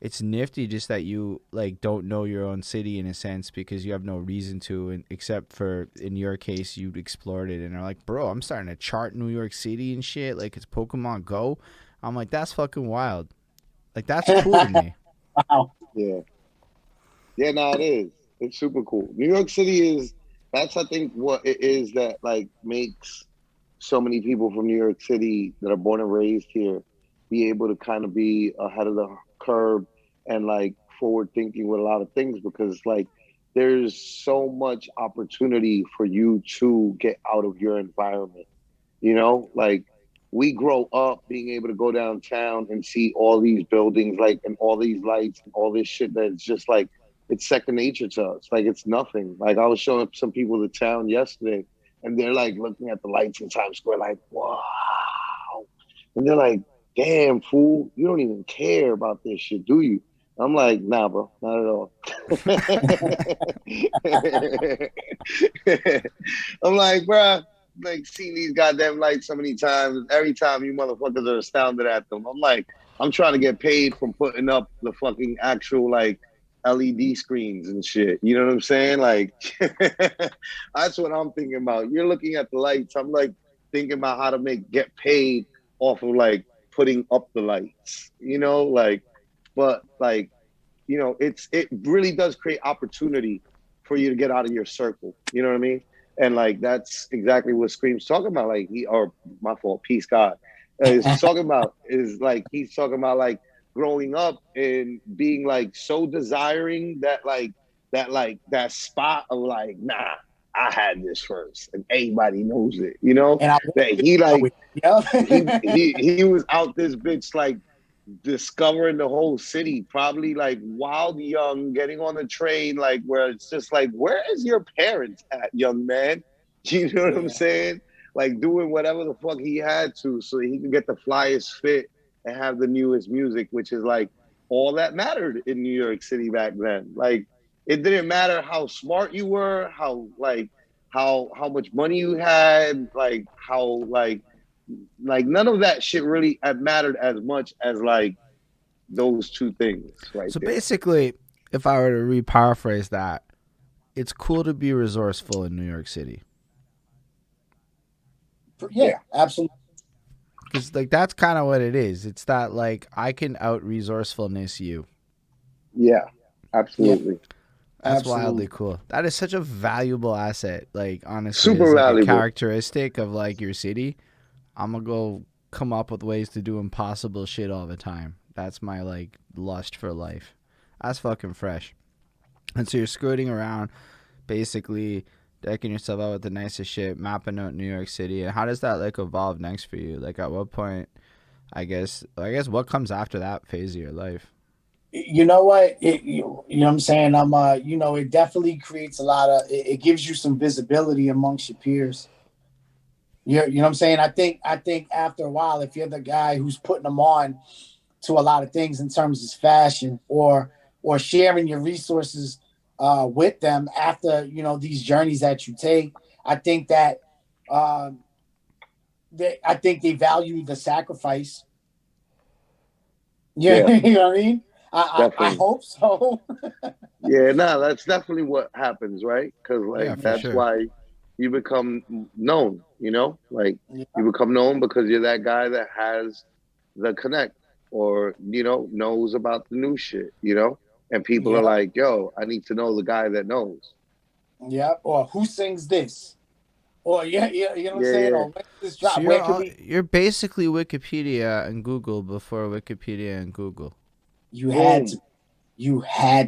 it's nifty just that you like don't know your own city in a sense, because you have no reason to, and except for in your case you explored it and are like, bro, I'm starting to chart New York City and shit like it's Pokemon Go. I'm like, that's fucking wild. Like, that's cool to me. Wow. Yeah. Yeah, no, it is. It's super cool. New York City that's I think what it is that like makes so many people from New York City that are born and raised here be able to kind of be ahead of the curve and like forward thinking with a lot of things, because like there's so much opportunity for you to get out of your environment. Like we grow up being able to go downtown and see all these buildings, like, and all these lights and all this shit that's just like, it's second nature to us. Like, it's nothing. Like, I was showing some people the town yesterday, and they're like looking at the lights in Times Square, like, wow. And they're like, damn, fool, you don't even care about this shit, do you? I'm like, nah, bro, not at all. I'm like, bruh, like seen these goddamn lights so many times. Every time you motherfuckers are astounded at them. I'm like, I'm trying to get paid from putting up the fucking actual like LED screens and shit. You know what I'm saying? Like, that's what I'm thinking about. You're looking at the lights. I'm like thinking about how to get paid off of like putting up the lights. You know, like, but like, you know, it really does create opportunity for you to get out of your circle. You know what I mean? And like that's exactly what Scream's talking about. Like my fault, peace God. Is talking about is like he's talking about like growing up and being like so desiring that spot of like, nah, I had this first and everybody knows it, you know? And That he like he was out this bitch like discovering the whole city, probably like wild young, getting on the train, like where it's just like, where is your parents at, young man? You know what I'm saying? Like doing whatever the fuck he had to so he could get the flyest fit and have the newest music, which is like all that mattered in New York City back then. Like it didn't matter how smart you were, how much money you had, like how like none of that shit really mattered as much as like those two things right So there. basically, if I were to re-paraphrase that, it's cool to be resourceful in New York City. Yeah, absolutely. Because like that's kind of what it is. It's that like I can out resourcefulness you. Yeah, absolutely. Yeah. That's wildly cool. That is such a valuable asset. Like honestly, super it's like valuable. a characteristic of like your city. I'm gonna go come up with ways to do impossible shit all the time. That's my like lust for life. That's fucking fresh. And so you're scooting around, basically decking yourself out with the nicest shit, mapping out New York City. And how does that like evolve next for you? Like at what point? I guess what comes after that phase of your life? You know what? You know what I'm saying? You know, it definitely creates a lot of. It gives you some visibility amongst your peers. You know what I'm saying? I think after a while, if you're the guy who's putting them on to a lot of things in terms of fashion or sharing your resources with them after these journeys that you take, I think that I think they value the sacrifice. Yeah, you know what I mean? I hope so. Yeah, no, that's definitely what happens, right? Because like that's why you become known. You know, like you become known because you're that guy that has the connect or knows about the new shit. You know, and people are like, "Yo, I need to know the guy that knows." Yeah, or who sings this? Or you know what I'm saying? Or when this drop? So you're basically Wikipedia and Google before Wikipedia and Google. You had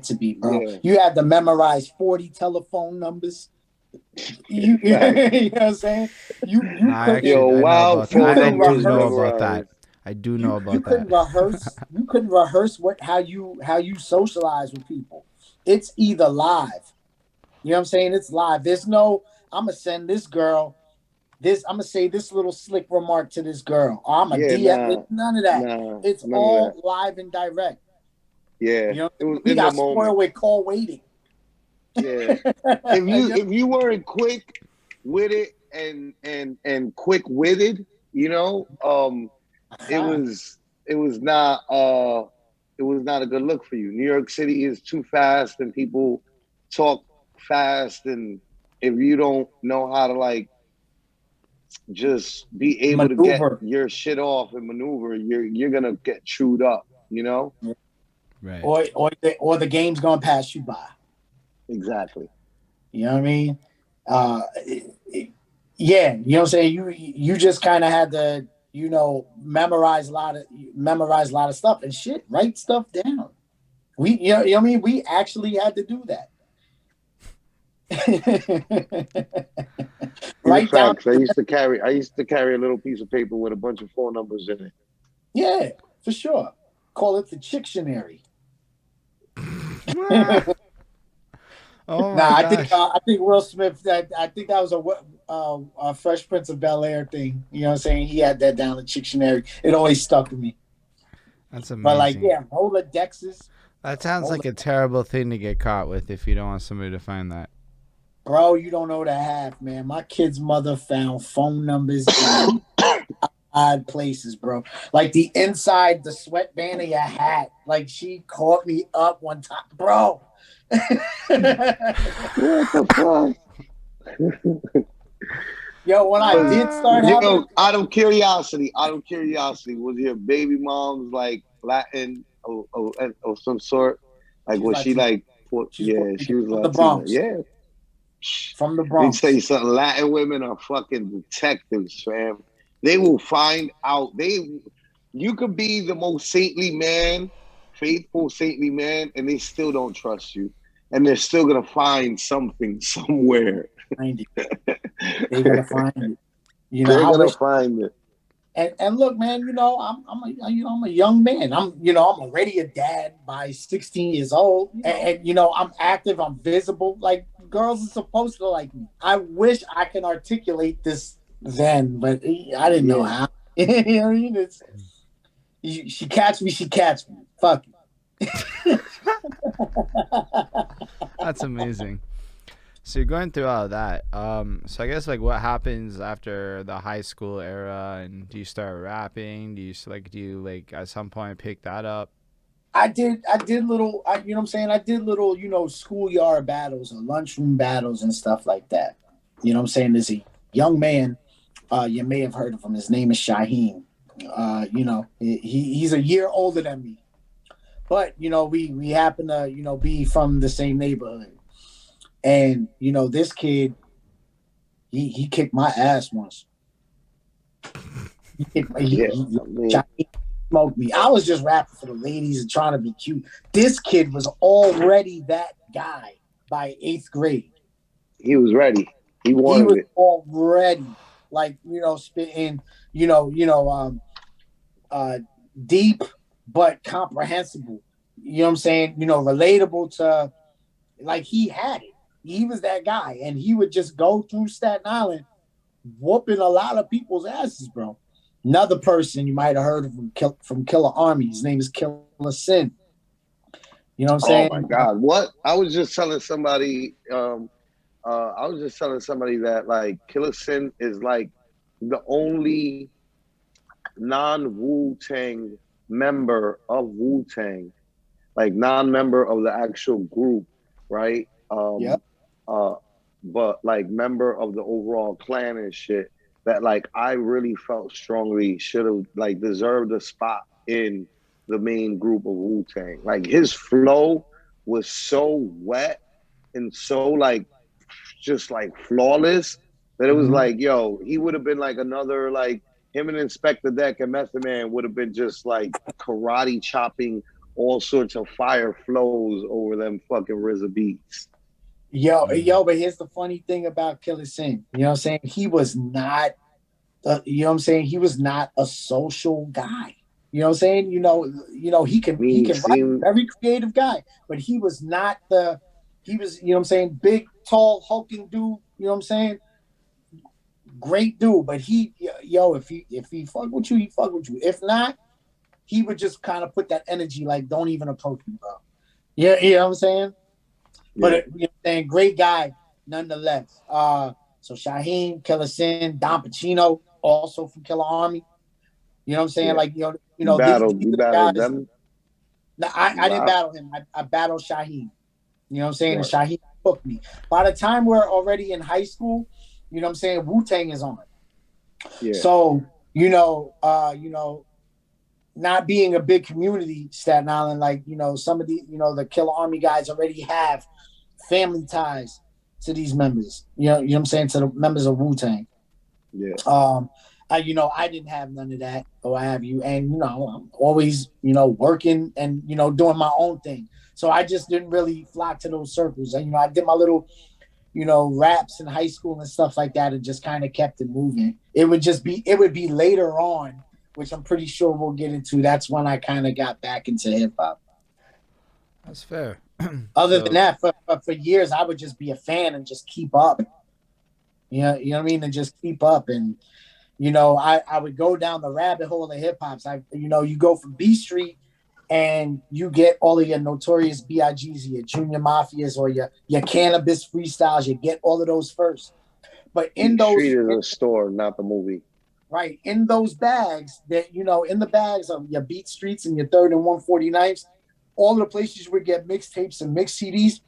to be, bro. Yeah. You had to memorize 40 telephone numbers. You know what I'm saying? You I do know about you couldn't rehearse. You couldn't rehearse how you socialize with people. It's either live. You know what I'm saying? It's live. There's no, I'm gonna send this girl this. I'm gonna say this little slick remark to this girl. Or I'm a DM. None of that. It's all live and direct. Yeah, we got spoiled with call waiting. Yeah, if you weren't quick with it and quick witted, it was not a good look for you. New York City is too fast, and people talk fast, and if you don't know how to like just be able to get your shit off and maneuver, you're gonna get chewed up, Right. Or the game's gonna pass you by. Exactly. You know what I mean? Yeah, you know what I'm saying? You just kind of had to, memorize a lot of stuff and shit, write stuff down. You know what I mean? We actually had to do that. Right down. I used to carry a little piece of paper with a bunch of phone numbers in it. Yeah, for sure. Call it the Chictionary. Oh my gosh. I think Will Smith. I think that was a Fresh Prince of Bel-Air thing. You know what I'm saying? He had that down the Chictionary. It always stuck with me. That's amazing. But like, yeah, Rolodexes. That sounds like a terrible thing to get caught with if you don't want somebody to find that. Bro, you don't know the half, man. My kid's mother found phone numbers in odd places, bro. Like the inside, the sweatband of your hat. Like she caught me up one time, bro. What the fuck? Yo, when I did start having, out of curiosity, was your baby mom's like Latin or some sort? Like, was she Latino. like? She's Yeah, she was from the Latina. Bronx. Yeah. From the Let me tell you Bronx. something. Latin women are fucking detectives, fam. They will find out. You could be the most saintly man, faithful saintly man, and they still don't trust you, and they're still gonna find something somewhere. Find it. They're gonna find it. You know, They're I gonna wish. find it. And look, man, you know, I'm a young man. I'm already a dad by 16 years old, and you know, I'm active. I'm visible. Like girls are supposed to like me. I wish I could articulate this then, but I didn't know how. You know what I mean? She catch me. She catch me. Fuck it. That's amazing. So you're going through all of that. So I guess like what happens after the high school era, and do you start rapping? Do you like at some point pick that up? I did little, you know what I'm saying? I did little, you know, schoolyard battles or lunchroom battles and stuff like that. You know what I'm saying? There's a young man, you may have heard of him. His name is Shaheen. You know, he's a year older than me, but you know, we happen to, you know, be from the same neighborhood. And you know, this kid, he kicked my ass once. Shaheen smoked me. I was just rapping for the ladies and trying to be cute. This kid was already that guy by 8th grade. He was ready. He He was it. already like, you know, spitting, deep but comprehensible. You know what I'm saying? You know, relatable to, like, he had it. He was that guy, and he would just go through Staten Island, whooping a lot of people's asses, bro. Another person you might have heard of from Killer Army. His name is Killer Sin. You know what I'm saying? Oh my God! What? I was just telling somebody. That like Killer Sin is like the only non-Wu-Tang member of Wu-Tang, like non-member of the actual group, right? Yep. But like member of the overall clan and shit. That like I really felt strongly should have like deserved a spot in the main group of Wu-Tang. Like his flow was so wet and so like just like flawless that it was like, yo, he would have been like another like him and Inspector Deck and Method Man would have been just like karate chopping all sorts of fire flows over them fucking RZA beats. Yo, but here's the funny thing about Killer Sin. You know what I'm saying? He was not, you know what I'm saying? He was not a social guy. You know what I'm saying? He can write, very creative guy, but he was not he was, you know what I'm saying, big, tall, hulking dude, you know what I'm saying? Great dude, but if he fuck with you, he fuck with you. If not, he would just kind of put that energy like, don't even approach me, bro. Yeah, you know what I'm saying? But you know what I'm saying, great guy nonetheless. So Shaheen, Killer Sin, Don Pacino, also from Killer Army. You know what I'm saying? Like, these are the guys. Them? No, I didn't battle him. I battled Shaheen. You know what I'm saying? And Shaheen hooked me. By the time we're already in high school, you know what I'm saying, Wu-Tang is on. Yeah. So, not being a big community, Staten Island, like, some of the, the Killer Army guys already have family ties to these members. You know what I'm saying? To the members of Wu-Tang. Yeah. I didn't have none of that. Or I have you. And, I'm always, working and, doing my own thing. So I just didn't really flock to those circles. And, I did my little, raps in high school and stuff like that and just kind of kept it moving. It would be later on, which I'm pretty sure we'll get into. That's when I kind of got back into hip hop. That's fair. Other than that, for years, I would just be a fan and just keep up. You know what I mean? And just keep up. And, I would go down the rabbit hole of hip hops. You go from B Street and you get all of your Notorious B.I.G's, your Junior Mafias, or your Cannabis freestyles. You get all of those first. But in Each those street is a store, not the movie. Right. In those bags that, in the bags of your Beat Streets and your 3rd and 149th, all the places you would get mixtapes and mix CDs,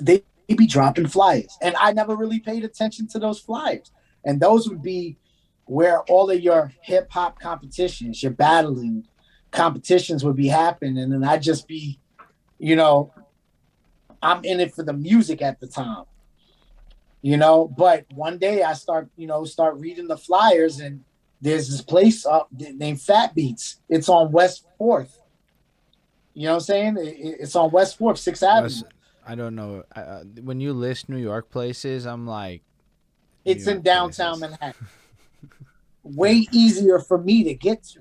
they be dropping flyers. And I never really paid attention to those flyers. And those would be where all of your hip hop competitions, your battling competitions would be happening. And then I'd just be, I'm in it for the music at the time. But one day I start reading the flyers, and there's this place named Fat Beats. It's on West 4th. You know what I'm saying? It's on West 4th, 6th Avenue. I don't know. When you list New York places, I'm like... It's in downtown Manhattan. Way easier for me to get to.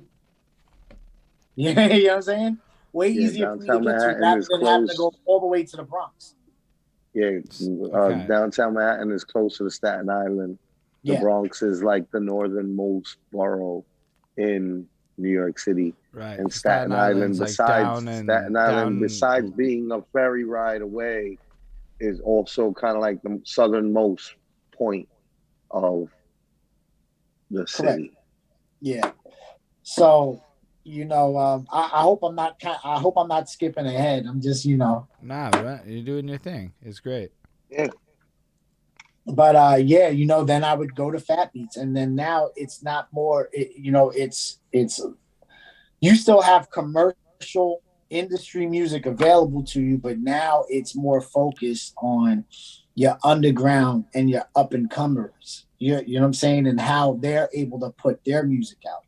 You know what I'm saying? Way easier for me to get to rather than having to go all the way to the Bronx. Yeah, downtown Manhattan is close to the Staten Island. The Bronx is like the northernmost borough in New York City. Right. And Staten Island, besides being a ferry ride away, is also kind of like the southernmost point of the city. Yeah. So, I hope I'm not skipping ahead. I'm just, Nah, right? You're doing your thing. It's great. Yeah. But then I would go to Fat Beats, and then now it's not more. It's you still have commercial industry music available to you, but now it's more focused on your underground and your up and comers. You know what I'm saying, and how they're able to put their music out.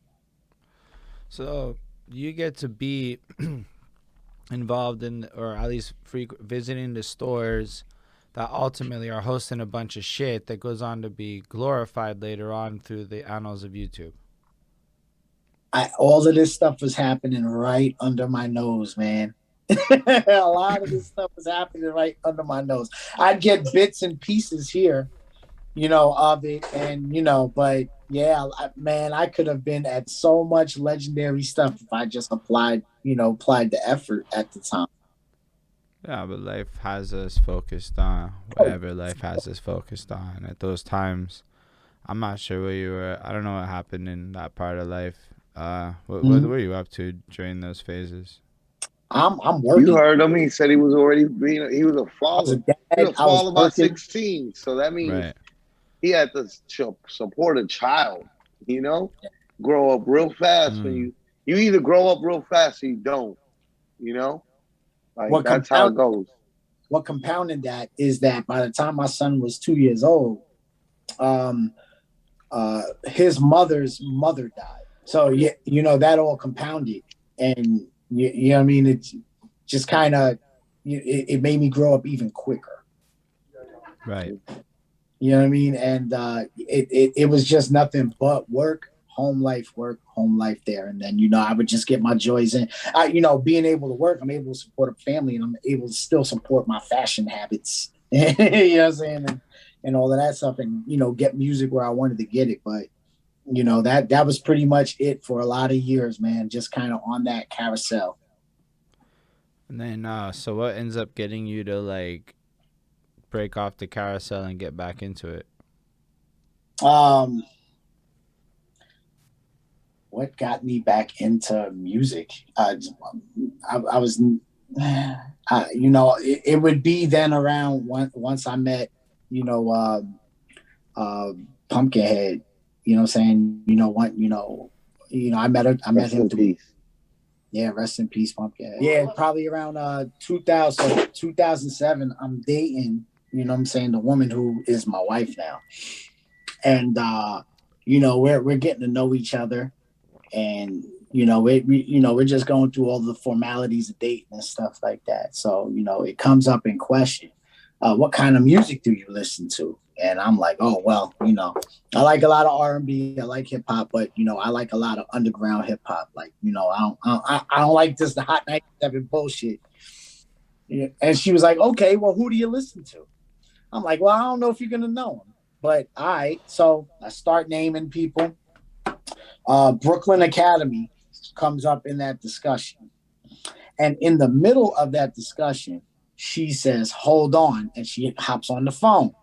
So you get to be involved in, or at least visiting the stores that ultimately are hosting a bunch of shit that goes on to be glorified later on through the annals of YouTube. All of this stuff was happening right under my nose, man. A lot of this stuff was happening right under my nose. I'd get bits and pieces here, of it, and but yeah, man, I could have been at so much legendary stuff if I just applied the effort at the time. Yeah, but life has us focused on whatever life has us focused on. At those times, I'm not sure where you were. I don't know what happened in that part of life. What were you up to during those phases? I'm working. You heard him. He said he was already he was a father. He was a father by 16. So that means he had to support a child, grow up real fast. When you either grow up real fast or you don't, Like that's how it goes. What compounded that is that by the time my son was 2 years old, his mother's mother died. So that all compounded, and you know what I mean. It just kind of it made me grow up even quicker. Right. You know what I mean, and it was just nothing but work, home life there. And then, I would just get my joys in. Being able to work, I'm able to support a family, and I'm able to still support my fashion habits. You know what I'm saying? And all of that stuff, and, get music where I wanted to get it. But, that was pretty much it for a lot of years, man, just kind of on that carousel. And then, so what ends up getting you to, break off the carousel and get back into it? What got me back into music? I was, it would be then around once I met, Pumpkinhead. You know what I'm saying? I met him. Yeah, rest in peace, Pumpkinhead. Yeah, probably around 2007. I'm dating, the woman who is my wife now, and we're getting to know each other. And we're just going through all the formalities of dating and stuff like that. So it comes up in question, what kind of music do you listen to? And I'm like, oh well, I like a lot of R&B, I like hip hop, but I like a lot of underground hip hop. Like I don't like this the Hot 97 bullshit. Yeah. And she was like, okay, well, who do you listen to? I'm like, well, I don't know if you're gonna know him, but all right. So I start naming people. Brooklyn Academy comes up in that discussion. And in the middle of that discussion, she says, "Hold on," and she hops on the phone.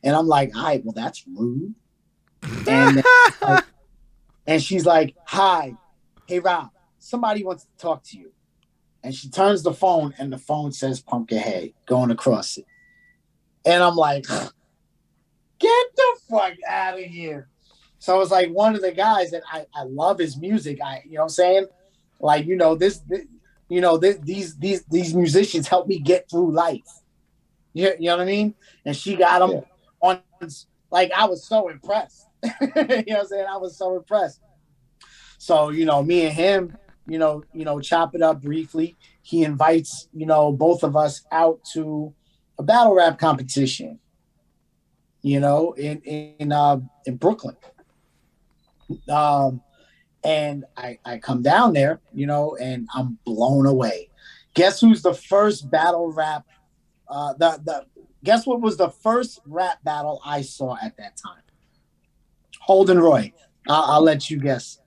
And I'm like, "All right, well, that's rude." And and she's like, "Hi, hey Rob, somebody wants to talk to you." And she turns the phone, and the phone says Pumpkinhead going across it. And I'm like, "Get the fuck out of here." So it's like one of the guys that I love his music. You know what I'm saying? Like, these musicians help me get through life. You know what I mean? And she got him on, like, I was so impressed. You know what I'm saying? I was so impressed. So, me and him, chop it up briefly. He invites, both of us out to a battle rap competition, in Brooklyn. And I come down there, and I'm blown away. Guess who's the first battle rap? Guess what was the first rap battle I saw at that time? Holden Roy. I'll let you guess.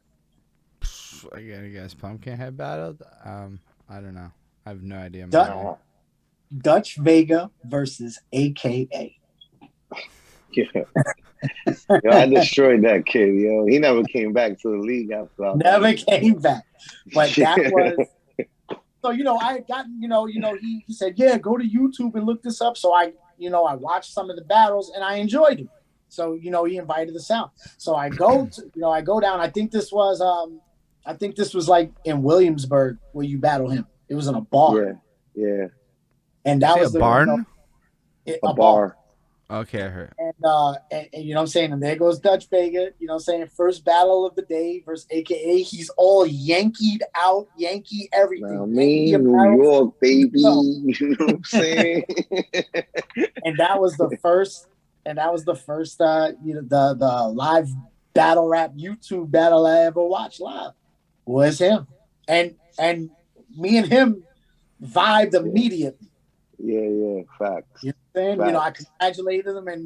I gotta guess. Pumpkinhead battled. I don't know. I have no idea. Dutch Vega versus AKA. Yeah. Yo, I destroyed that kid, yo. He never came back to the league after that. Never came back. But that was so, I got, he said, "Yeah, go to YouTube and look this up." So I watched some of the battles and I enjoyed it. So, he invited us out. So I go down. I think this was like in Williamsburg where you battle him. It was in a bar. Yeah. And that was a barn? A bar. Okay, I heard. And you know what I'm saying? And there goes Dutch Vega, first battle of the day versus AKA. He's all Yankeed out, Yankee everything. Now, New York, baby. You know what I'm saying? And that was the first, the live battle rap YouTube battle I ever watched live was him. And me and him vibed immediately. Yeah, facts. You know what I'm saying? I congratulated him, and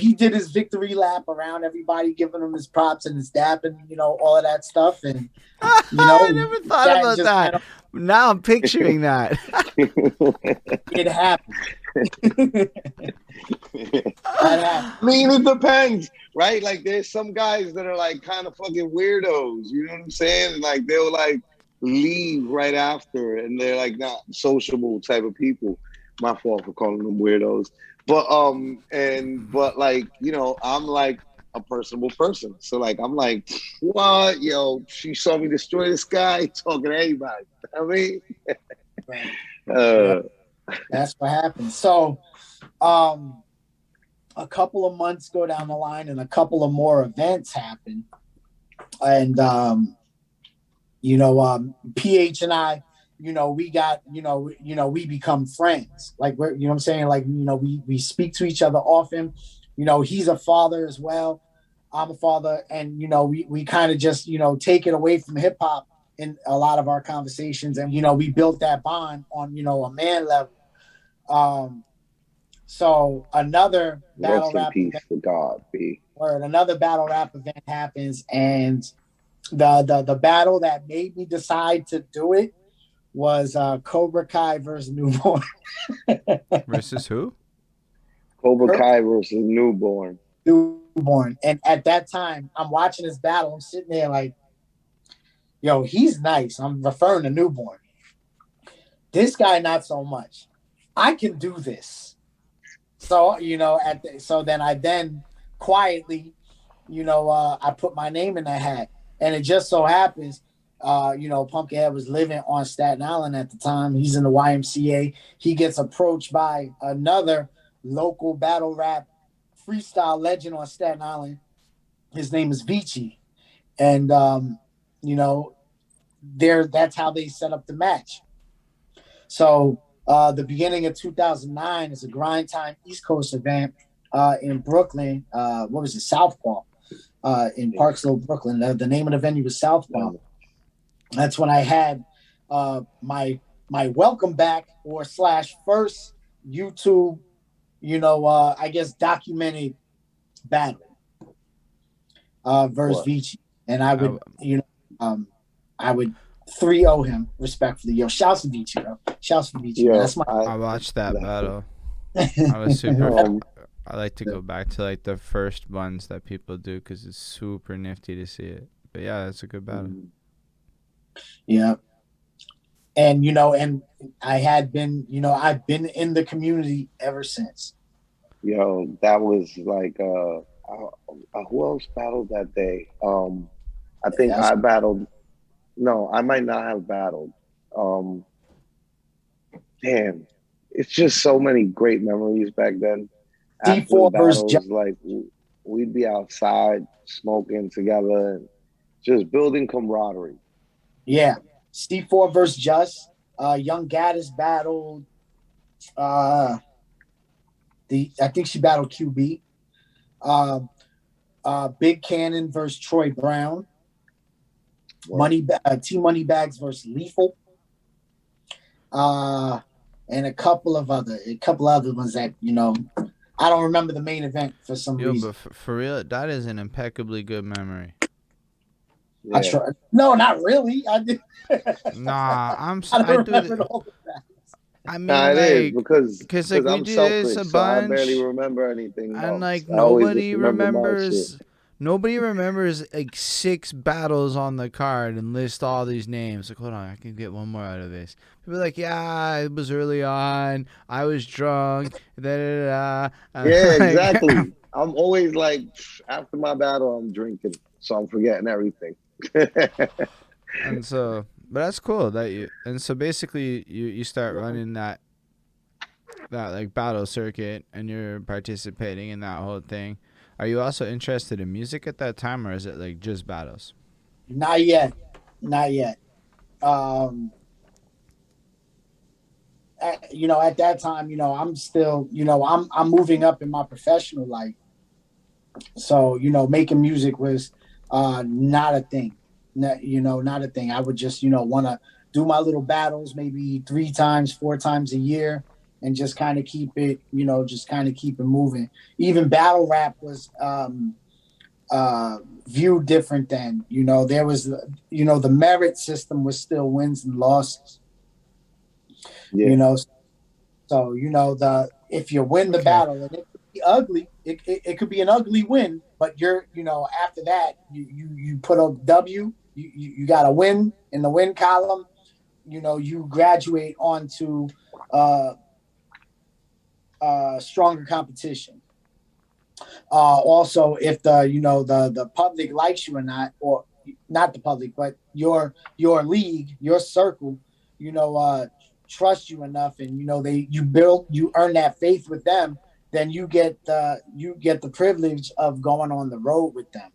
he did his victory lap around everybody, giving him his props and his dap and all of that stuff. And I never thought about that. Now I'm picturing that. It happened. I mean, it depends, right? Like, there's some guys that are like kind of fucking weirdos. You know what I'm saying? Like, they'll like leave right after, and they're like not sociable type of people. My fault for calling them weirdos. But like, I'm like a personable person. So like, I'm like, what? Yo, she saw me destroy this guy, talking to anybody. I mean, that's what happened. So a couple of months go down the line and a couple of more events happen. And PH and I, we got, we become friends. Like, we're, I'm saying? Like, we speak to each other often. He's a father as well. I'm a father. And, we kind of just, take it away from hip hop in a lot of our conversations. And, we built that bond on, a man level. So another battle rap event, to God, B. Another battle rap event happens, and the battle that made me decide to do it was Cobra Kai versus Newborn. Versus who? Cobra Kai versus Newborn. And at that time, I'm watching this battle. I'm sitting there like, yo, he's nice. I'm referring to Newborn. This guy, not so much. I can do this. So, so then I quietly, I put my name in the hat. And it just so happens, Pumpkinhead was living on Staten Island at the time. He's in the YMCA. He gets approached by another local battle rap freestyle legend on Staten Island. His name is Vici. And, that's how they set up the match. So the beginning of 2009 is a Grind Time East Coast event in Brooklyn. What was it? Southpaw. In Parksville, Brooklyn. The name of the venue was Southpaw. That's when I had my welcome back or / first YouTube, I guess documented battle versus Vici. And I would, 3-0 him respectfully. Yo, shouts to Beach, yo. Shouts to Beach. Yo, That's my. I watched that battle. I was super. I like to go back to like the first ones that people do because it's super nifty to see it. But yeah, it's a good battle. Yeah. And, you know, and I had been, you know, I've been in the community ever since. Yo, that was like, who else battled that day? I think I battled. No, I might not have battled. Damn, it's just so many great memories back then. After the C4 versus battles, like we'd be outside smoking together and just building camaraderie. Yeah. C4 versus Just. Young Gaddis battled. I think she battled QB. Big Cannon versus Troy Brown. Team Moneybags versus Lethal. And a couple other ones that, you know, I don't remember the main event for some reason. But for real, that is an impeccably good memory. Yeah. I try. No, not really. I did. Nah, I don't remember all of that. I mean, nah, it is because like we I'm do this a selfish, so I bunch, barely remember anything and else. like I always just remember my shit. Nobody remembers like 6 battles on the card and list all these names. Like, hold on, I can get one more out of this. People are like, yeah, it was early on. I was drunk. Yeah, exactly. I'm always like, after my battle, I'm drinking, so I'm forgetting everything. And so, but that's cool that you. And so basically, you start running that like battle circuit, and you're participating in that whole thing. Are you also interested in music at that time, or is it like just battles? Not yet. You know, at that time, you know, I'm still, you know, I'm moving up in my professional life. So, you know, making music was not a thing. Not a thing. I would just, you know, want to do my little battles maybe 3 times, 4 times a year, and just kind of keep it, you know, just kind of keep it moving. Even battle rap was viewed different then. You know, there was, you know, the merit system was still wins and losses. Yeah. You know, so, you know, if you win the battle, and it could be ugly, it could be an ugly win, but you're, you know, after that, you put a W, you got a win in the win column, you know, you graduate onto stronger competition. Also, if the public likes you or not, or not the public, but your league, your circle, you know, trust you enough, and you know you earn that faith with them, then you get the privilege of going on the road with them.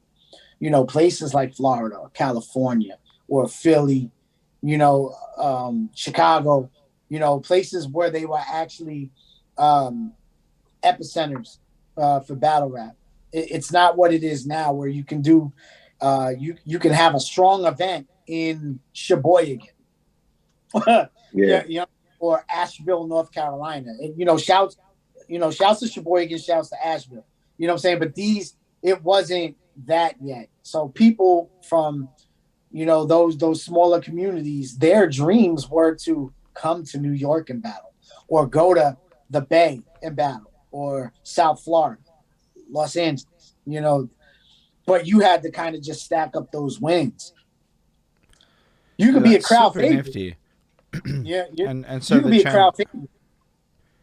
You know, places like Florida, or California, or Philly, you know, Chicago, you know, places where they were actually epicenters for battle rap. It's not what it is now, where you can do you can have a strong event in Sheboygan. Yeah, you know, or Asheville, North Carolina. And, you know, shouts to Sheboygan, shouts to Asheville. You know what I'm saying? But it wasn't that yet. So people from, you know, those smaller communities, their dreams were to come to New York and battle, or go to the Bay and battle, or South Florida, Los Angeles, you know. But you had to kind of just stack up those wins. You could be a crowd favorite. Nifty. Yeah, and so you can be a crowd favorite,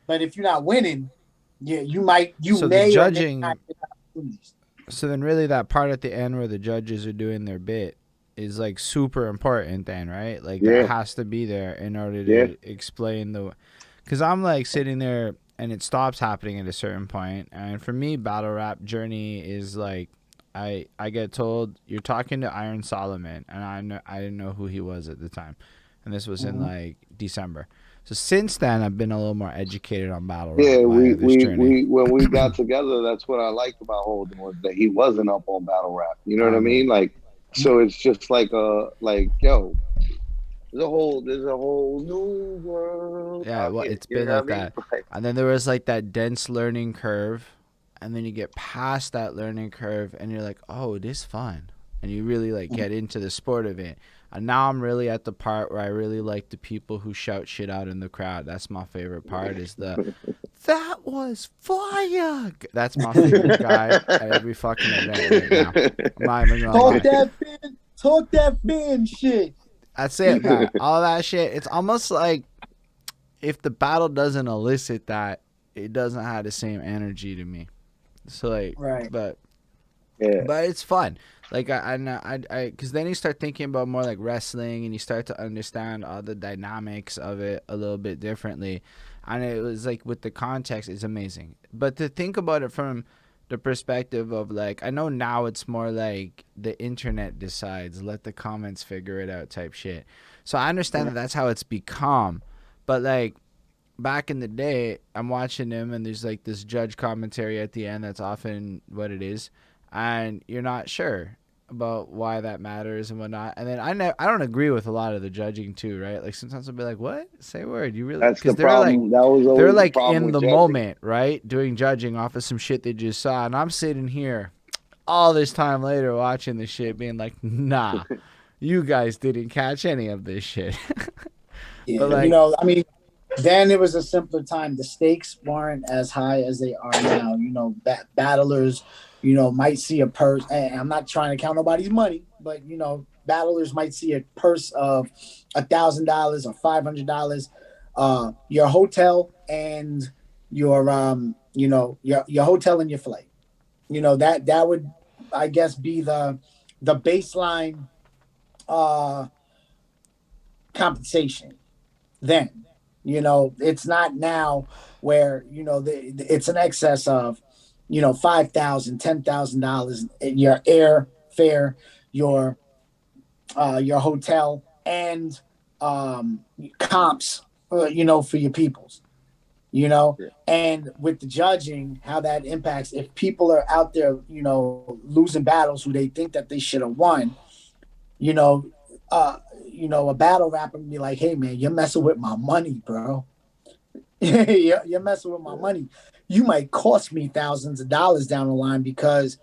but if you're not winning, yeah, you may or may not get opportunities. So then, really, that part at the end where the judges are doing their bit is like super important, then, right? Like that has to be there in order to explain because I'm like sitting there and it stops happening at a certain point. And for me, battle rap journey is like I get told you're talking to Iron Solomon, and I didn't know who he was at the time. And this was in like December. So since then, I've been a little more educated on battle rap. Yeah, when we got together, that's what I liked about Holden, was that he wasn't up on battle rap. You know what I mean? Like, so it's just like yo, there's a whole new world. Yeah, well, it's been like that. And then there was like that dense learning curve, and then you get past that learning curve, and you're like, oh, it is fun, and you really like get into the sport of it. And now I'm really at the part where I really like the people who shout shit out in the crowd. That's my favorite part. Is the that was fire. That's my favorite guy at every fucking event right now. I'm not even gonna lie. Talk that fan shit. That's it, man. All that shit. It's almost like if the battle doesn't elicit that, it doesn't have the same energy to me. So like, right. But yeah. But it's fun. Like because then you start thinking about more like wrestling, and you start to understand all the dynamics of it a little bit differently. And it was like with the context, it's amazing. But to think about it from the perspective of like, I know now it's more like the internet decides, let the comments figure it out type shit. So I understand that that's how it's become. But like back in the day, I'm watching him, and there's like this judge commentary at the end. That's often what it is. And you're not sure about why that matters and whatnot. And then I don't agree with a lot of the judging too, right? Like sometimes I'll be like, "What? Say a word." You really? That's the they're problem. That was always they're like the problem in with the judging. moment, right? Doing judging off of some shit they just saw, and I'm sitting here all this time later watching the shit, being like, "Nah, you guys didn't catch any of this shit." Yeah, But like, you know, I mean, then it was a simpler time. The stakes weren't as high as they are now. You know, battlers, you know, might see a purse. And I'm not trying to count nobody's money, but you know, battlers might see a purse of $1,000 or $500, your hotel and your you know, your hotel and your flight. You know, that would, I guess, be the baseline compensation then. You know, it's not now where, you know, it's an excess of, you know, $5,000, $10,000 your airfare, your hotel, and comps, you know, for your peoples. You know, Yeah. and with the judging, how that impacts if people are out there, you know, losing battles who they think that they should have won, you know, a battle rapper can be like, "Hey man, you're messing with my money, bro. You're messing with my money. You might cost me thousands of dollars down the line because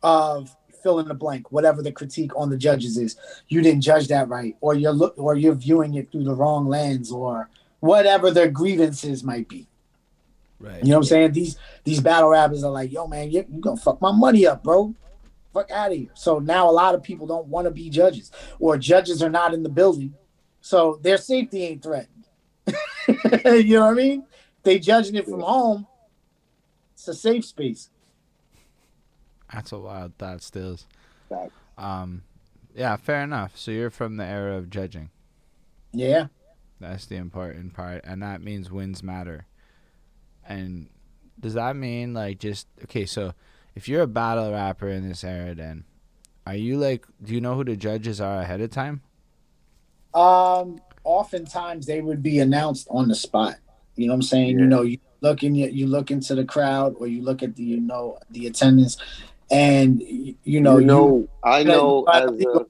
of fill in the blank, whatever the critique on the judges is. You didn't judge that right, or you're viewing it through the wrong lens, or whatever their grievances might be." right? You know what I'm saying? These battle rappers are like, "Yo man, you gonna fuck my money up, bro. Fuck out of here." So now a lot of people don't want to be judges, or judges are not in the building, so their safety ain't threatened. You know what I mean? They judging it from home. It's a safe space. That's a wild thought, Stills. Facts. Yeah, fair enough. So you're from the era of judging. Yeah. That's the important part, and that means wins matter. And does that mean like just okay? So if you're a battle rapper in this era, then are you like? Do you know who the judges are ahead of time? Oftentimes they would be announced on the spot. You know what I'm saying? Yeah. You know, you look into the crowd, or you look at the, you know, the attendance, and you know, I know as a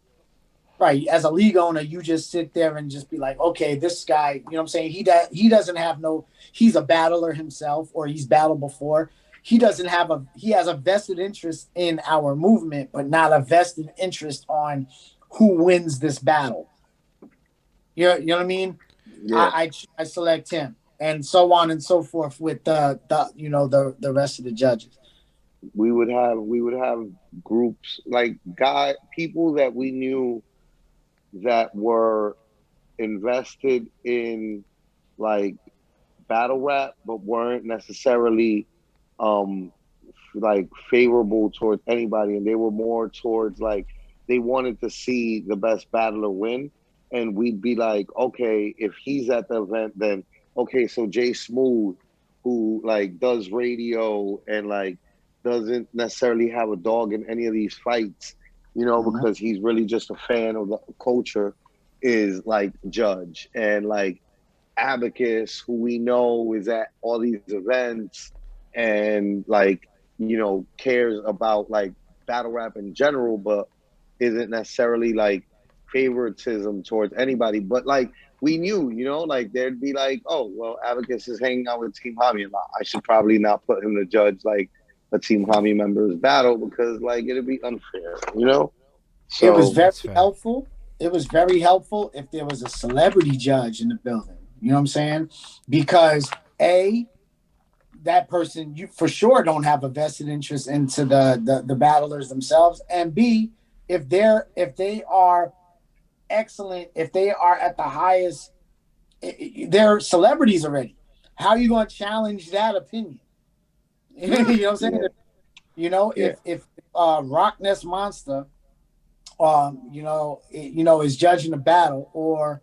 right, as a league owner, you just sit there and just be like, okay, this guy, you know what I'm saying? He doesn't have no, he's a battler himself, or he's battled before. He has a vested interest in our movement, but not a vested interest on who wins this battle. You know what I mean? yeah. I select him, and so on and so forth with the rest of the judges. We would have groups like people that we knew that were invested in like battle rap, but weren't necessarily um like favorable towards anybody, and they were more towards like they wanted to see the best battler win, and we'd be like, okay, if he's at the event, then okay, so Jay Smooth, who like does radio and like doesn't necessarily have a dog in any of these fights, Mm-hmm. because he's really just a fan of the culture, is like judge, and like Abacus, who we know is at all these events and like, cares about like battle rap in general, but isn't necessarily like favoritism towards anybody. But like we knew, like there'd be like, oh, well, Abacus is hanging out with Team Homi a lot. I should probably not put him to judge like a Team Homi member's battle because like it'd be unfair, It was So very helpful. very helpful if there was a celebrity judge in the building. You know what I'm saying? Because that person, you for sure don't have a vested interest into the battlers themselves, and B, if they are excellent, if they are at the highest, they're celebrities already. How are you going to challenge that opinion? You know what I'm saying? Yeah. If Rock Ness Monster, is judging a battle, or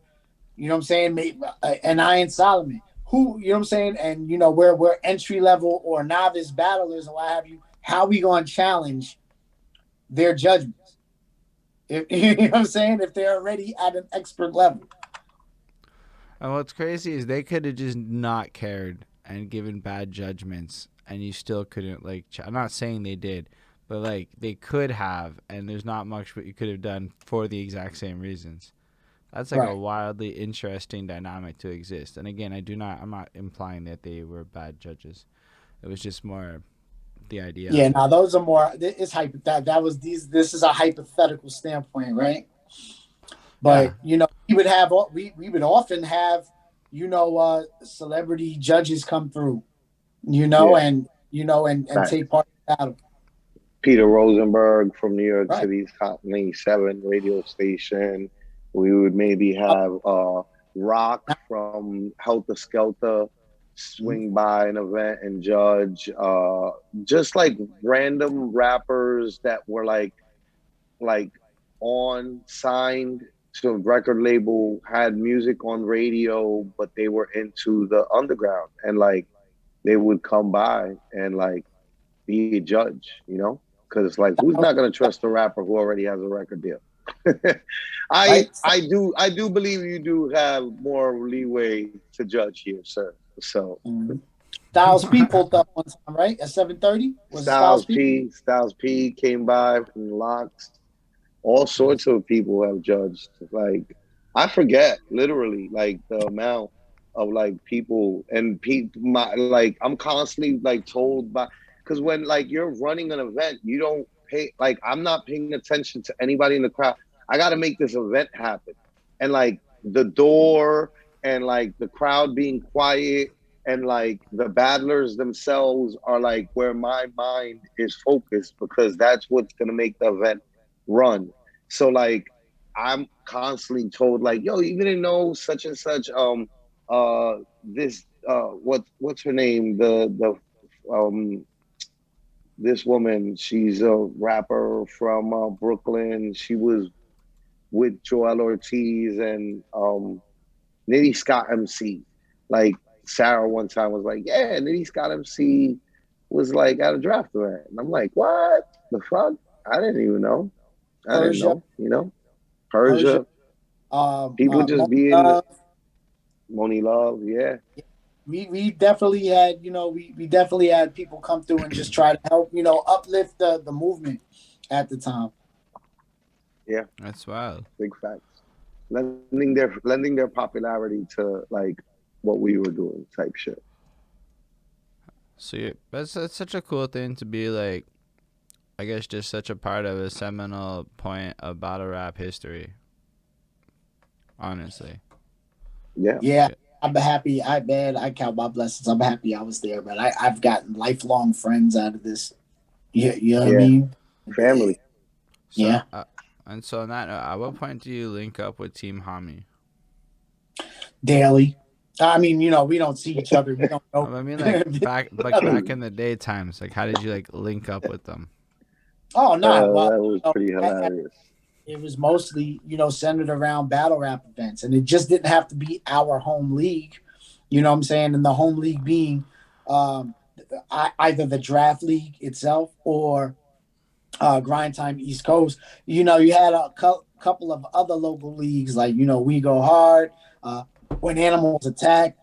you know what I'm saying, maybe, and Iron Solomon, who, you know what I'm saying, and we're entry level or novice battlers or what have you. How are we going to challenge their judgments? If, you know what I'm saying? If they're already at an expert level. And what's crazy is they could have just not cared and given bad judgments, and you still couldn't, like, I'm not saying they did, but, like, they could have, and there's not much what you could have done for the exact same reasons. That's like a wildly interesting dynamic to exist. And again, I'm not implying that they were bad judges. It was just more the idea. Yeah, now those are more, it's this is a hypothetical standpoint, right? But we would often have celebrity judges come through, and take part in the battle. Peter Rosenberg from New York City's Hot 97 radio station. We would maybe have Rock from Helter Skelter swing by an event and judge. Just like random rappers that were like on signed to a record label, had music on radio, but they were into the underground, and like they would come by and like be a judge, because like who's not gonna trust a rapper who already has a record deal? I do believe you do have more leeway to judge here, sir. So Styles P pulled up one time, right? At 7:30? Styles P came by from the Locks. All sorts of people have judged. Like, I forget literally like the amount of like people and like I'm constantly like told by, because when like you're running an event, you don't pay, like I'm not paying attention to anybody in the crowd. I got to make this event happen, and like the door and like the crowd being quiet and like the battlers themselves are like where my mind is focused, because that's what's gonna make the event run. So like I'm constantly told like, yo, you didn't know such and such this what's her name, this woman, she's a rapper from Brooklyn. She was with Joel Ortiz and Nitty Scott MC. Like Sarah one time was like, yeah, Nitty Scott MC was like at a draft event. And I'm like, what the fuck? I didn't even know. I didn't know, Persia. People just being Moni Love, yeah. We definitely had, we definitely had people come through and just try to help, uplift the movement at the time. Yeah. That's wild. Big facts. Lending their popularity to like what we were doing type shit. So that's such a cool thing to be like, I guess just such a part of a seminal point of battle rap history. Honestly. Yeah. Yeah. I'm happy. I count my blessings. I'm happy I was there, but I've gotten lifelong friends out of this. You know what I mean? Family. So, yeah. And so on that note, at what point do you link up with Team Homi? Daily. I mean, we don't see each other. We don't know. I mean, like back in the day times, like how did you like link up with them? Oh no, well, that was pretty hilarious. It was mostly, centered around battle rap events, and it just didn't have to be our home league. You know what I'm saying? And the home league being either the draft league itself or Grind Time East Coast. You had a couple of other local leagues like, We Go Hard, When Animals Attack,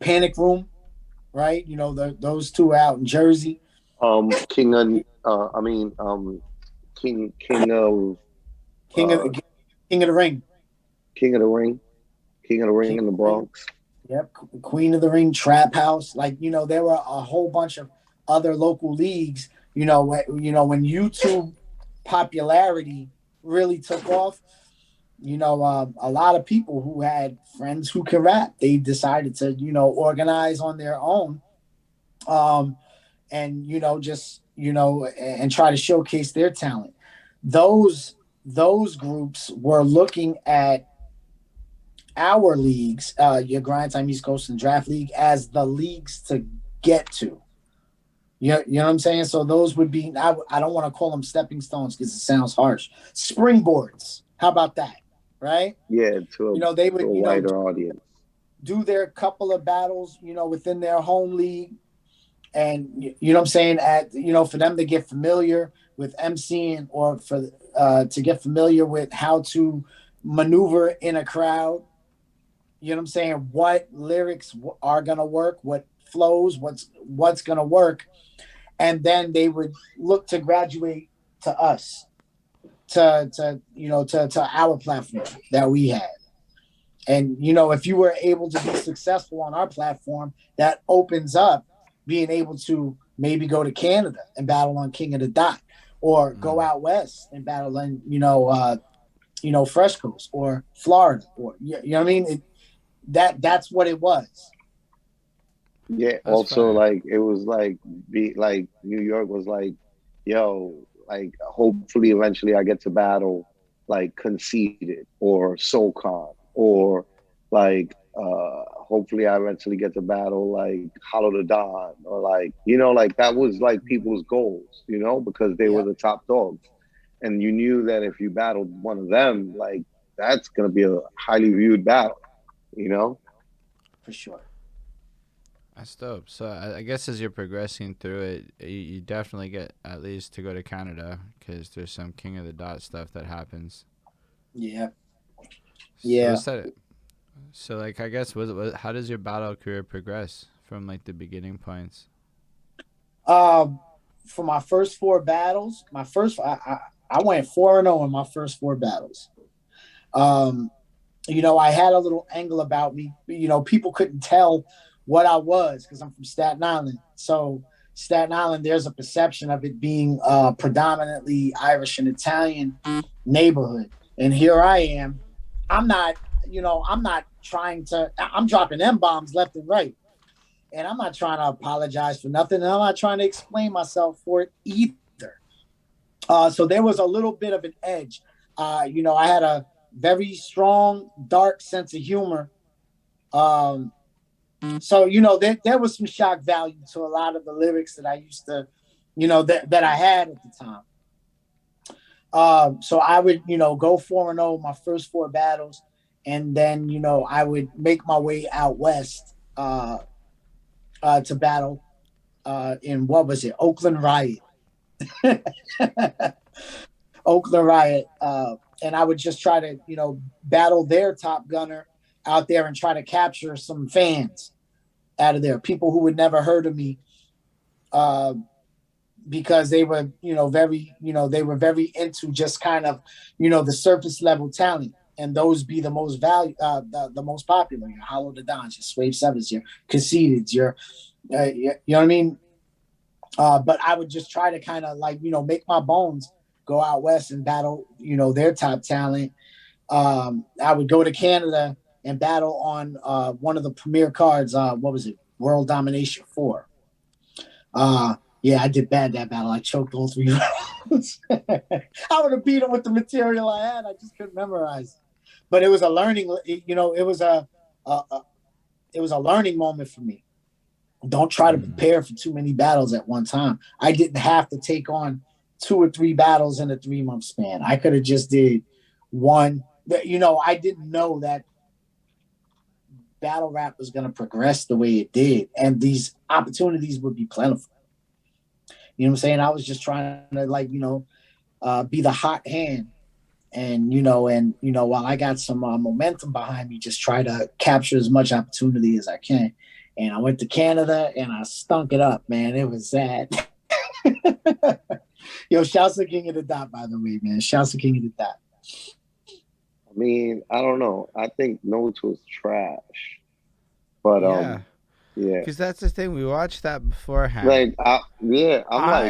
Panic Room, right? Those two out in Jersey. King of the Ring. King of the Ring in the Bronx. Yep, Queen of the Ring, Trap House. Like, there were a whole bunch of other local leagues. When YouTube popularity really took off, you know, a lot of people who had friends who can rap, they decided to, you know, organize on their own, and you know, just you know, and try to showcase their talent. Those groups were looking at our leagues, your Grind Time East Coast and Draft League, as the leagues to get to. You know what I'm saying? So those would be, I don't want to call them stepping stones because it sounds harsh. Springboards. How about that? Right? Yeah, You know, they to would, a you know, wider audience. do their couple of battles, you know, within their home league. And, you know what I'm saying? You know, for them to get familiar with MCing, or for to get familiar with how to maneuver in a crowd. You know what I'm saying? What lyrics are going to work, what flows, what's going to work. And then they would look to graduate to us, to you know, to our platform that we had. And you know, if you were able to be successful on our platform, that opens up being able to maybe go to Canada and battle on King of the Dot, or go out west and battle on, you know, Fresh Coast or Florida, or you know what I mean. That's what it was. Yeah, That's also fire. like it was like like New York was like, yo, like hopefully eventually I get to battle like Conceited or SoCon, or like hopefully I eventually get to battle like Hollow the Don, or like, you know, like that was like people's goals, you know, because they were Yep, the top dogs. And you knew that if you battled one of them, like that's gonna be a highly viewed battle, you know? for sure. That's dope. So I guess as you're progressing through it, you definitely get at least to go to Canada because there's some King of the Dot stuff that happens. Yeah, So yeah. what's that? So like I guess how does your battle career progress from like the beginning points? Um, for my first four battles, I went 4-0 in my first four battles. Um, you know, I had a little angle about me. You know, people couldn't tell what I was because I'm from Staten Island. So Staten Island, there's a perception of it being predominantly Irish and Italian neighborhood. And here I am. I'm not, you know, I'm not trying to. I'm dropping M bombs left and right, and I'm not trying to apologize for nothing. And I'm not trying to explain myself for it either. So there was a little bit of an edge. You know, I had a very strong, dark sense of humor. Um, so, you know, there was some shock value to a lot of the lyrics that I used to, you know, that I had at the time. So I would, you know, go 4-0 my first four battles. And then, you know, I would make my way out west to battle in, what was it, Oakland Riot. Oakland Riot. And I would just try to, you know, battle their top gunner out there and try to capture some fans out of there, people who would never heard of me, uh, because they were, you know, they were very into just kind of, you know, the surface level talent. And those be the most the most popular. Your Hollow the Dons, your Swave Sevens, your Conceited, you know what I mean? But I would just try to kind of, like, you know, make my bones, go out west and battle, you know, their top talent. I would go to Canada and battle on one of the premier cards. What was it? World Domination 4. Yeah, I did bad that battle. I choked all three rounds. I would have beat him with the material I had. I just couldn't memorize. But it was a learning, you know, it was a learning moment for me. Don't try to prepare for too many battles at one time. I didn't have to take on 2 or 3 battles in a 3-month span. I could have just did one. You know, I didn't know that battle rap was going to progress the way it did, and these opportunities would be plentiful. You know what I'm saying? I was just trying to, like, you know, be the hot hand, and while I got some momentum behind me, just try to capture as much opportunity as I can. And I went to Canada and I stunk it up, man. It was sad. Yo, shouts to King of the Dot, by the way, man. Shouts to King of the Dot. I mean, I don't know. I think Notes was trash. But Yeah. Yeah. Because that's the thing. We watched that beforehand. Like, I did was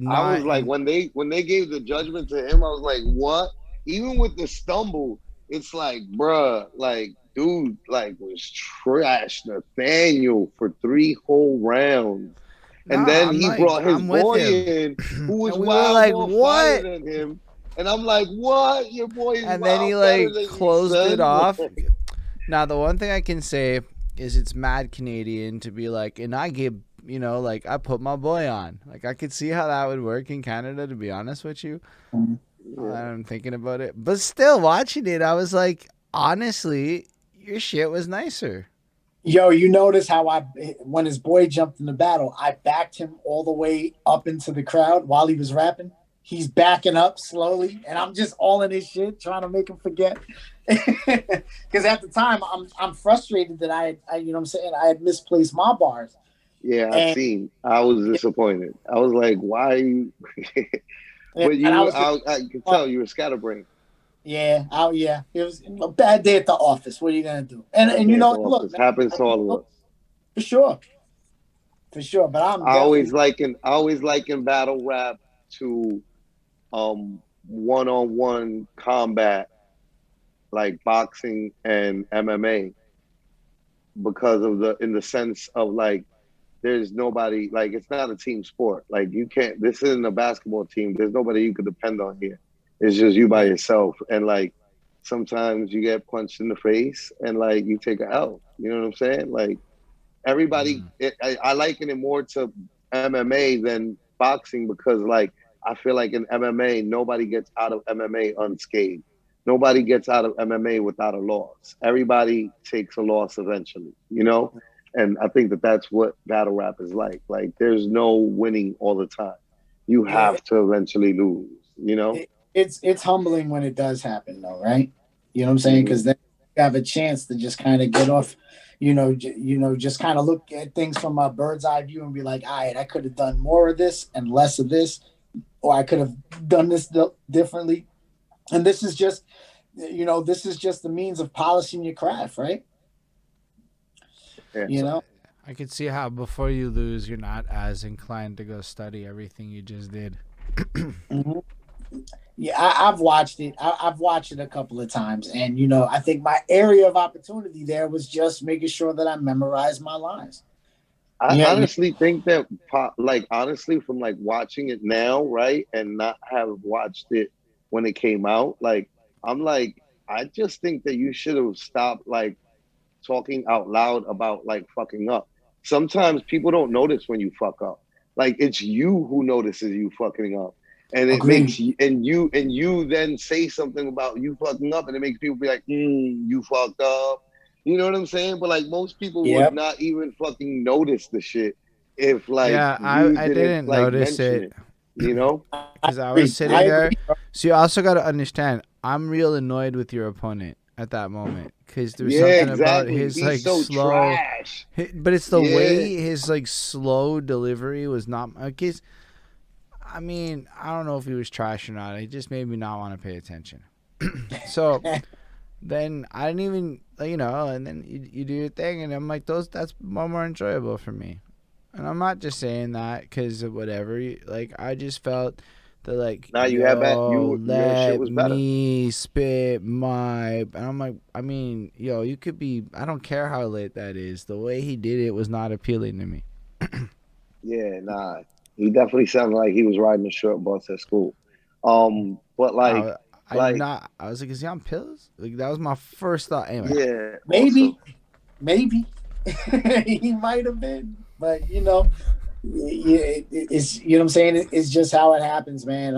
not. like, when they gave the judgment to him, I was like, what? Even with the stumble, it's like, bruh, like, dude, like, was trash Nathaniel for 3 whole rounds. And Nah, then he brought his I'm with boy him. in, who was And we were wild like, more fire what? than him. And I'm like, what? Your boy is And then he wild better like than you, closed it son. off. Now, the one thing I can say is it's mad Canadian to be like, and I gave, like I put my boy on. Like I could see how that would work in Canada, to be honest with you. Yeah. I'm thinking about it. But still, watching it, I was like, honestly, your shit was nicer. Yo, you notice how when his boy jumped in the battle, I backed him all the way up into the crowd while he was rapping. He's backing up slowly, and I'm just all in his shit, trying to make him forget. Because at the time, I'm frustrated that I you know what I'm saying, I had misplaced my bars. Yeah, And I was disappointed. I was like, why are you? But and I you, was just I could tell you were scatterbrained. yeah, it was a bad day at the office. What are you gonna do? And Day at the look, office man, happens to all of us. for sure, for sure. But I'm definitely I always liken battle rap to one-on-one combat, like boxing and MMA, because of in the sense of like, there's nobody, like, it's not a team sport. Like, you can't, this isn't a basketball team. There's nobody you could depend on here. It's just you by yourself. And like, sometimes you get punched in the face and like you take a L. You know what I'm saying? Like, everybody, I liken it more to MMA than boxing, because like, I feel like in MMA, nobody gets out of MMA unscathed. Nobody gets out of MMA without a loss. Everybody takes a loss eventually, you know? And I think that that's what battle rap is like. Like, there's no winning all the time. You yeah. have to eventually lose, you know? It's humbling when it does happen, though, right? You know what I'm saying? Mm-hmm. Because then you have a chance to just kind of get off, just kind of look at things from a bird's eye view and be like, all right, I could have done more of this and less of this, or I could have done this differently. And this is just, this is just the means of polishing your craft, right? Yeah. You know. I could see how before you lose, you're not as inclined to go study everything you just did. Mm-hmm. Yeah, I've watched it. I've watched it a couple of times, and I think my area of opportunity there was just making sure that I memorized my lines. I Yeah, honestly think that, like, honestly, from like watching it now, right, and not have watched it when it came out, like, I'm like, I just think that you should have stopped like talking out loud about like fucking up. Sometimes people don't notice when you fuck up. Like, it's you who notices you fucking up, and it agreed. makes you, and you then say something about you fucking up, and it makes people be like, you fucked up. You know what I'm saying? But like, most people would Yep. not even fucking notice the shit if like Yeah, you I didn't didn't like notice mention it it. You know? because I was Agree. sitting I there. agree. So you also got to understand, I'm real annoyed with your opponent at that moment because there's Yeah, something about exactly. his He's like so slow, trash. but it's the Yeah. way his like slow delivery was not. Because I mean, I don't know if he was trash or not. It just made me not want to pay attention. So then I didn't even, and then you do your thing, and I'm like, that's more enjoyable for me. And I'm not just saying that because of whatever. Like, I just felt that, like, Now you have that. Your shit let was better. me spit my. And I'm like, I mean, you could be. I don't care how late that is. The way he did it was not appealing to me. Yeah, nah. He definitely sounded like he was riding a short bus at school. But I, like, I was like, is he on pills? Like, that was my first thought. Anyway. yeah, also. Maybe he might have been, but it's what I'm saying. It's just how it happens, man.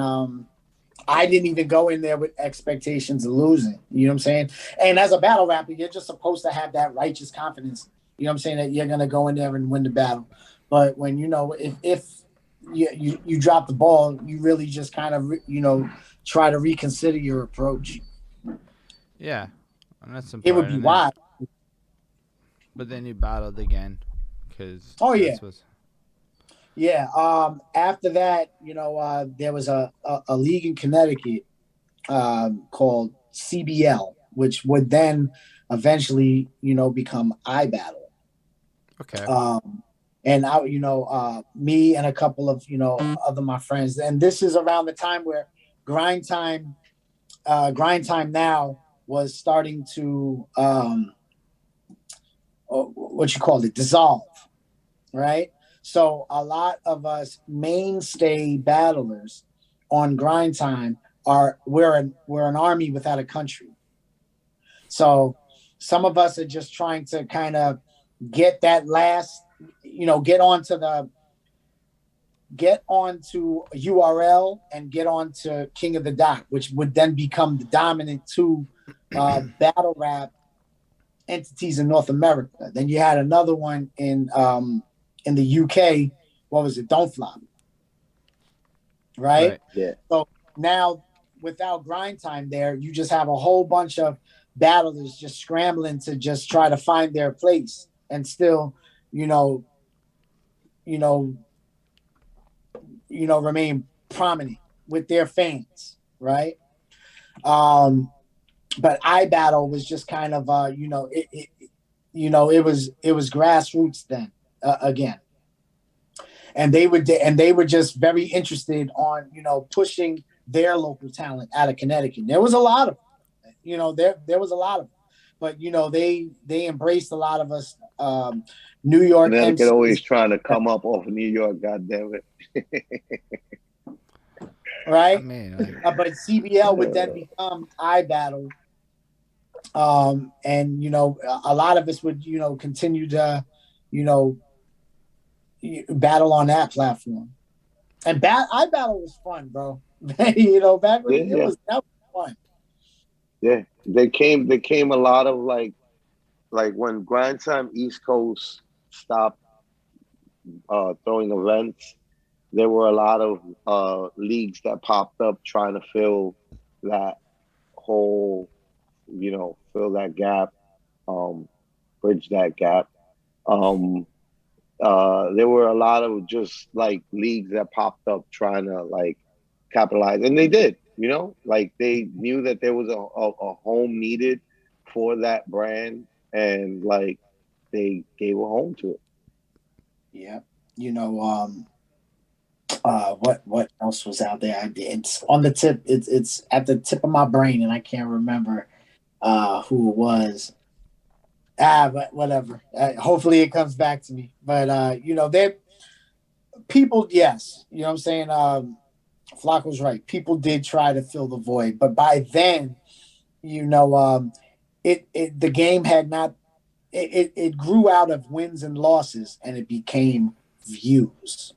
I didn't even go in there with expectations of losing. You know what I'm saying? And as a battle rapper, you're just supposed to have that righteous confidence. You know what I'm saying? That you're gonna go in there and win the battle. But when if you drop the ball, you really just kind of try to reconsider your approach. Yeah, and that's It would important. be And then, wise. but then you battled again, because Oh yeah, that's what's. yeah. After that, there was a league in Connecticut called CBL, which would then eventually become iBattle. Okay. And I, me and a couple of, other my friends, and this is around the time where Grind Time Now was starting to, dissolve, right? So a lot of us mainstay battlers on Grind Time we're an army without a country. So some of us are just trying to kind of get that last, get onto URL and get onto King of the Dot, which would then become the dominant two battle rap entities in North America. Then you had another one in the UK. What was it? Don't Flop. Right? Yeah. So now without Grind Time there, you just have a whole bunch of battlers just scrambling to just try to find their place and still, remain prominent with their fans, right? But iBattle was just kind of it was grassroots then again. And they were just very interested on, pushing their local talent out of Connecticut. There was a lot of there was a lot of them. But they embraced a lot of us New York Connecticut MCs. always trying to come up off of New York, goddamn it. Right? I mean, but CBL would then become iBattle. And a lot of us would continue to battle on that platform. And iBattle was fun, bro. Back when it was fun. Yeah, they came a lot of like when Grind Time East Coast stopped throwing events, there were a lot of leagues that popped up trying to fill that whole, fill that gap, bridge that gap. There were a lot of just like leagues that popped up trying to like capitalize, and they did. Like they knew that there was a home needed for that brand, and like they gave a home to it. Yeah, what else was out there? It's on the tip. It's at the tip of my brain, and I can't remember who it was. But whatever. Hopefully it comes back to me. But they people, yes, you know what I'm saying. Flacco's right. People did try to fill the void, but by then, the game had not. It grew out of wins and losses, and it became views.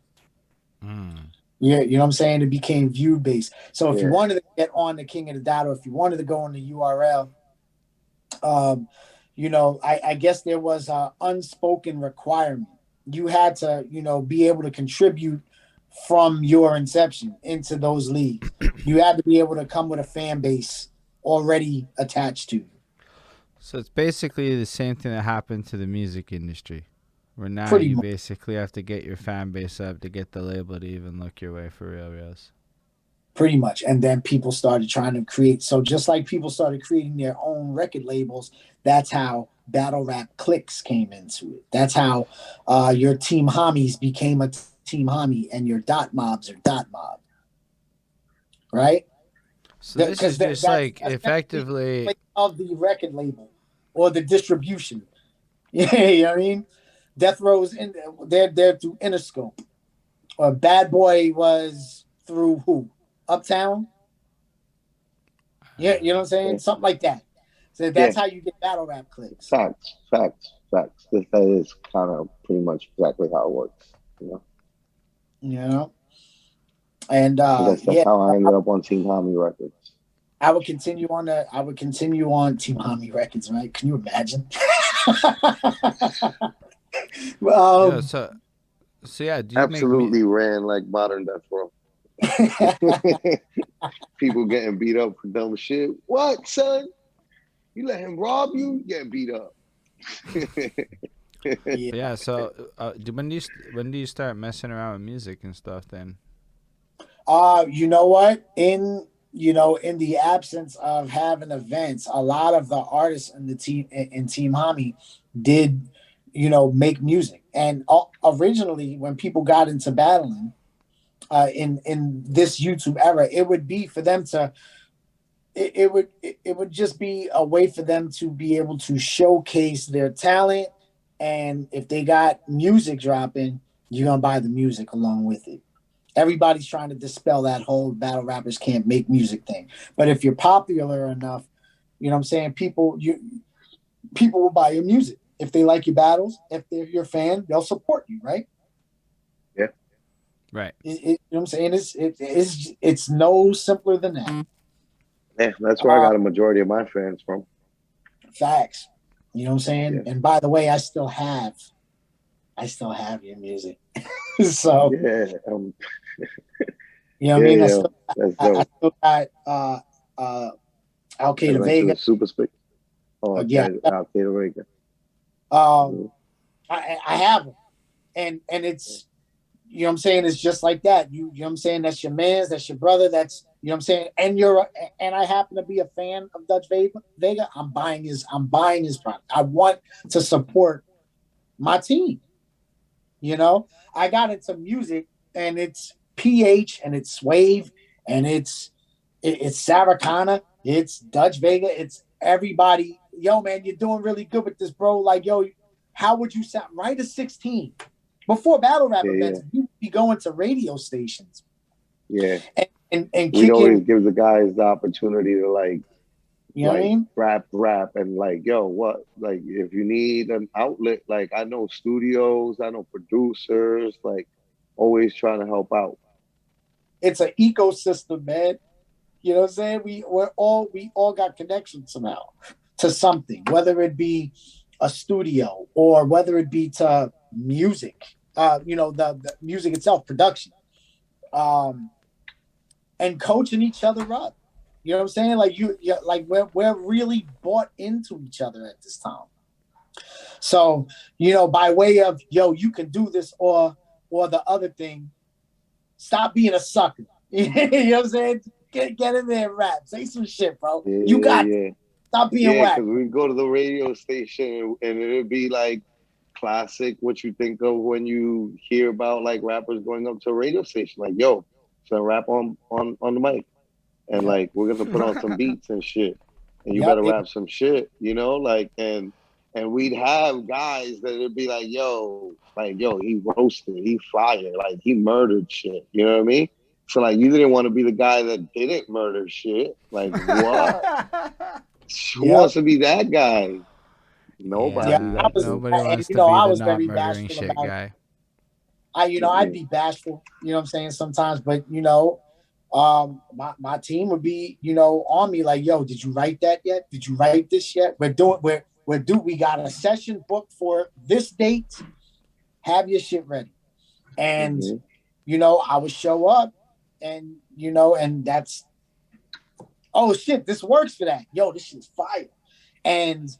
Yeah, you know what I'm saying? It became view based. So if you wanted to get on the King of the Dot, or if you wanted to go on the URL, I guess there was an unspoken requirement. You had to, be able to contribute from your inception into those leagues. You had to be able to come with a fan base already attached to you. So it's basically the same thing that happened to the music industry, where now you basically have to get your fan base up to get the label to even look your way for reals. Pretty much. And then people started trying to create. So just like people started creating their own record labels, that's how battle rap cliques came into it. That's how your Team Homies became a Team Homie, and your Dot Mobs are Dot Mob. Right? So this is just like effectively of the record label or the distribution. Yeah, you know what I mean? Death Row's in they're through Interscope. Or Bad Boy was through who? Uptown? Yeah, you know what I'm saying? Yeah. Something like that. So that's how you get battle rap clicks. Facts. That is kind of pretty much exactly how it works. And that's how I ended up on Team Homi Records. I would continue on Team Homi Records, right? Can you imagine? So yeah, do you absolutely ran like modern Death Row. People getting beat up for dumb shit. What, son? You let him rob you? You getting beat up. Yeah. So when do you start messing around with music and stuff then? You know what? In the absence of having events, a lot of the artists in the team in Team Homi did, make music. And originally, when people got into battling in this YouTube era, it would be for them to. It would just be a way for them to be able to showcase their talent, and if they got music dropping, you're gonna buy the music along with it. Everybody's trying to dispel that whole battle rappers can't make music thing. But if you're popular enough, people will buy your music. If they like your battles, if they're your fan, they'll support you, right? Yeah. Right. It's no simpler than that. Yeah, that's where I got a majority of my fans from. Facts. You know what I'm saying? Yeah. And by the way, I still have your music. So yeah. You know what I mean? I still got Al-Qaeda Vega. Super Speak. Oh, yeah. Al-Qaeda Vega. I have them. And it's, you know what I'm saying? It's just like that. You know what I'm saying? That's your man's, that's your brother, that's, you know what I'm saying? And I happen to be a fan of Dutch Vega. I'm buying his product. I want to support my team. I got into music, and it's PH, and it's Swave, and it's Saracana, it's Dutch Vega, it's everybody. Yo, man, you're doing really good with this, bro. Like, yo, how would you sound? Right at 16. Before battle rap events, you'd be going to radio stations. Yeah. And we always give the guys the opportunity to like what I mean? rap and like, yo, what, like, if you need an outlet, like, I know studios, I know producers, like, always trying to help out. It's an ecosystem, man. You know what I'm saying? We all got connections somehow to something, whether it be a studio or whether it be to music, the music itself, production, and coaching each other up. You know what I'm saying? Like we're really bought into each other at this time. So, by way of, yo, you can do this or the other thing, stop being a sucker. You know what I'm saying? Get in there and rap. Say some shit, bro. Yeah, you got it. Stop being whack. Because we go to the radio station and it'll be like classic what you think of when you hear about like rappers going up to a radio station. Like, yo, so rap on the mic. And like, we're gonna put on some beats and shit. And you better rap some shit, like, and we'd have guys that would be like, yo, he roasted, he fired, like he murdered shit. You know what I mean? So like, you didn't want to be the guy that didn't murder shit. Like, what? Who wants to be that guy? Nobody. Yeah, nobody wants to be the not murdering shit guy. I'd be bashful. You know what I'm saying? Sometimes, but my team would be, on me like, yo, did you write that yet? Did you write this yet? We got a session booked for this date. Have your shit ready. And, I would show up and, and that's, oh shit, this works for that. Yo, this shit's fire. And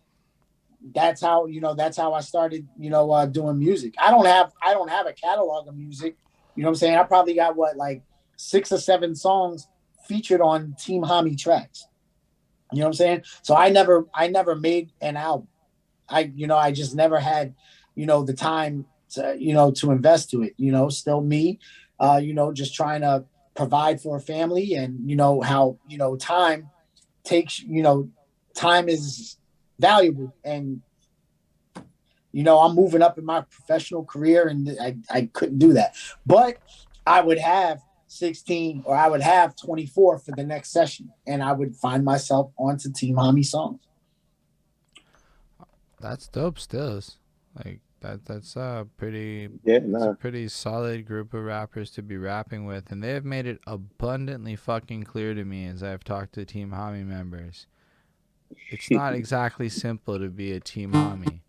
that's how I started, doing music. I don't have a catalog of music. You know what I'm saying? I probably got 6 or 7 songs featured on Team Homi tracks. You know what I'm saying? So I never made an album. I just never had, the time to invest to it. Still me, just trying to provide for a family, and how time takes. Time is valuable, and I'm moving up in my professional career, and I couldn't do that, but I would have 16 or I would have 24 for the next session, and I would find myself onto Team Homi songs. That's dope stills. Like that's a pretty a pretty solid group of rappers to be rapping with, and they have made it abundantly fucking clear to me as I've talked to Team Homi members. It's not exactly simple to be a Team Homi.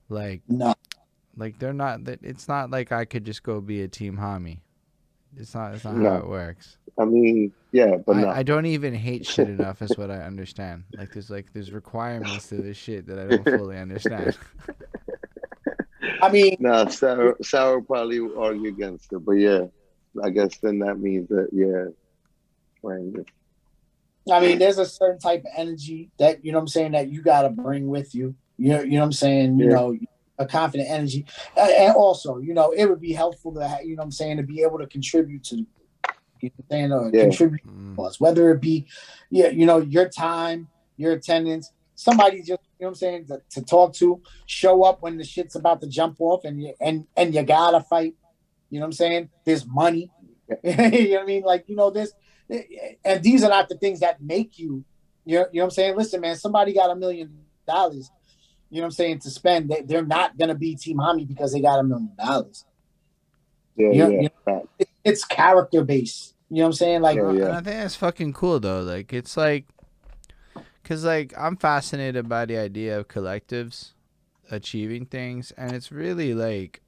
Like, no. Like they're not. It's not like I could just go be a Team Homi. It's not how it works. I mean, yeah, but I don't even hate shit enough, is what I understand. There's requirements to this shit that I don't fully understand. I mean, no, Sarah probably would argue against it, but yeah, I guess then that means that I mean, there's a certain type of energy that that you gotta bring with you. You know what I'm saying? a confident energy. And also, you know, it would be helpful to have, you know what I'm saying, to be able to contribute to, you know what I'm saying, or contribute to us, whether it be, you know, your time, your attendance, somebody just, you know what I'm saying, to talk to, show up when the shit's about to jump off and you gotta fight. You know what I'm saying? There's money. You know what I mean? Like, you know, and these are not the things that make you, you know what I'm saying? Listen, man, somebody got $1 million, you know what I'm saying, to spend. They're not going to be Team Homi because they got $1 million. You know, it's character based. You know what I'm saying? Like, and I think that's fucking cool, though. Like, it's like, because, like, I'm fascinated by the idea of collectives achieving things, and it's really, like,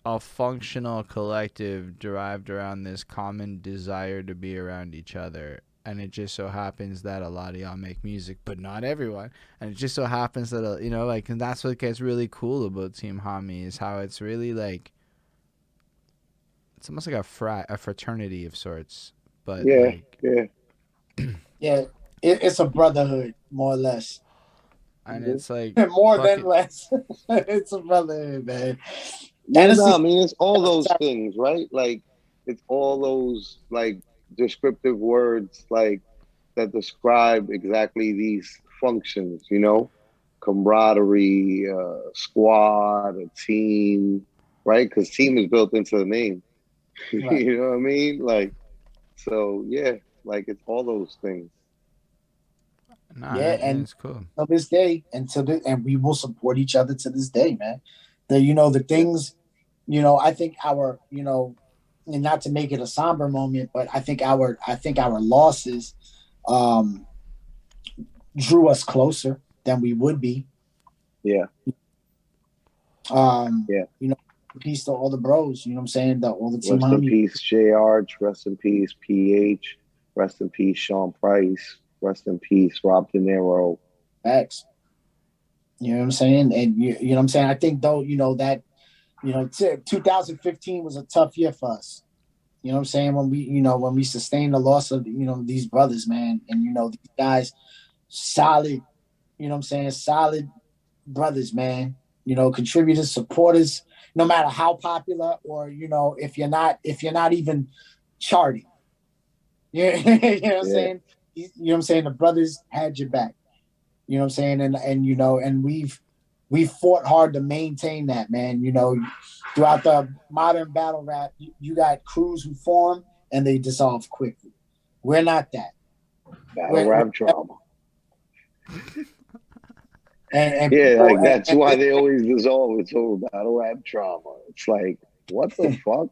a functional collective derived around this common desire to be around each other. And it just so happens that a lot of y'all make music, but not everyone. And it just so happens that, you know, like, and that's what gets really cool about Team Homi is how it's really like, it's almost like a fraternity of sorts. But it's a brotherhood, more or less. And it's like more than less. It's a brotherhood, man. Yeah, no, I mean, it's all those things, right? Like, it's all those, like, descriptive words, like, that describe exactly these functions, you know? Camaraderie, squad, a team, right? Because team is built into the name. Right. You know what I mean? Like, so, yeah, like, it's all those things. And it's cool. To this day, and we will support each other to this day, man. The things, you know, I think our, you know, and not to make it a somber moment, but I think our losses drew us closer than we would be. Yeah. You know, peace to all the bros, you know what I'm saying? All the Team Rest in peace, JR, rest in peace, PH, rest in peace, Sean Price, rest in peace, Rob De Niro. Facts. You know what I'm saying? And you know what I'm saying? I think though, you know, that, you know, 2015 was a tough year for us. You know what I'm saying? When we sustained the loss of, you know, these brothers, man, and, you know, these guys, solid, you know what I'm saying? Solid brothers, man, you know, contributors, supporters, no matter how popular or, you know, if you're not even charting. You know what I'm saying? You know what I'm saying? The brothers had your back. You know what I'm saying? And you know, and we've fought hard to maintain that, man. You know, throughout the modern battle rap, you got crews who form and they dissolve quickly. We're not that. Battle rap drama. And like that's why they always dissolve. It's all battle rap drama. It's like, what the fuck?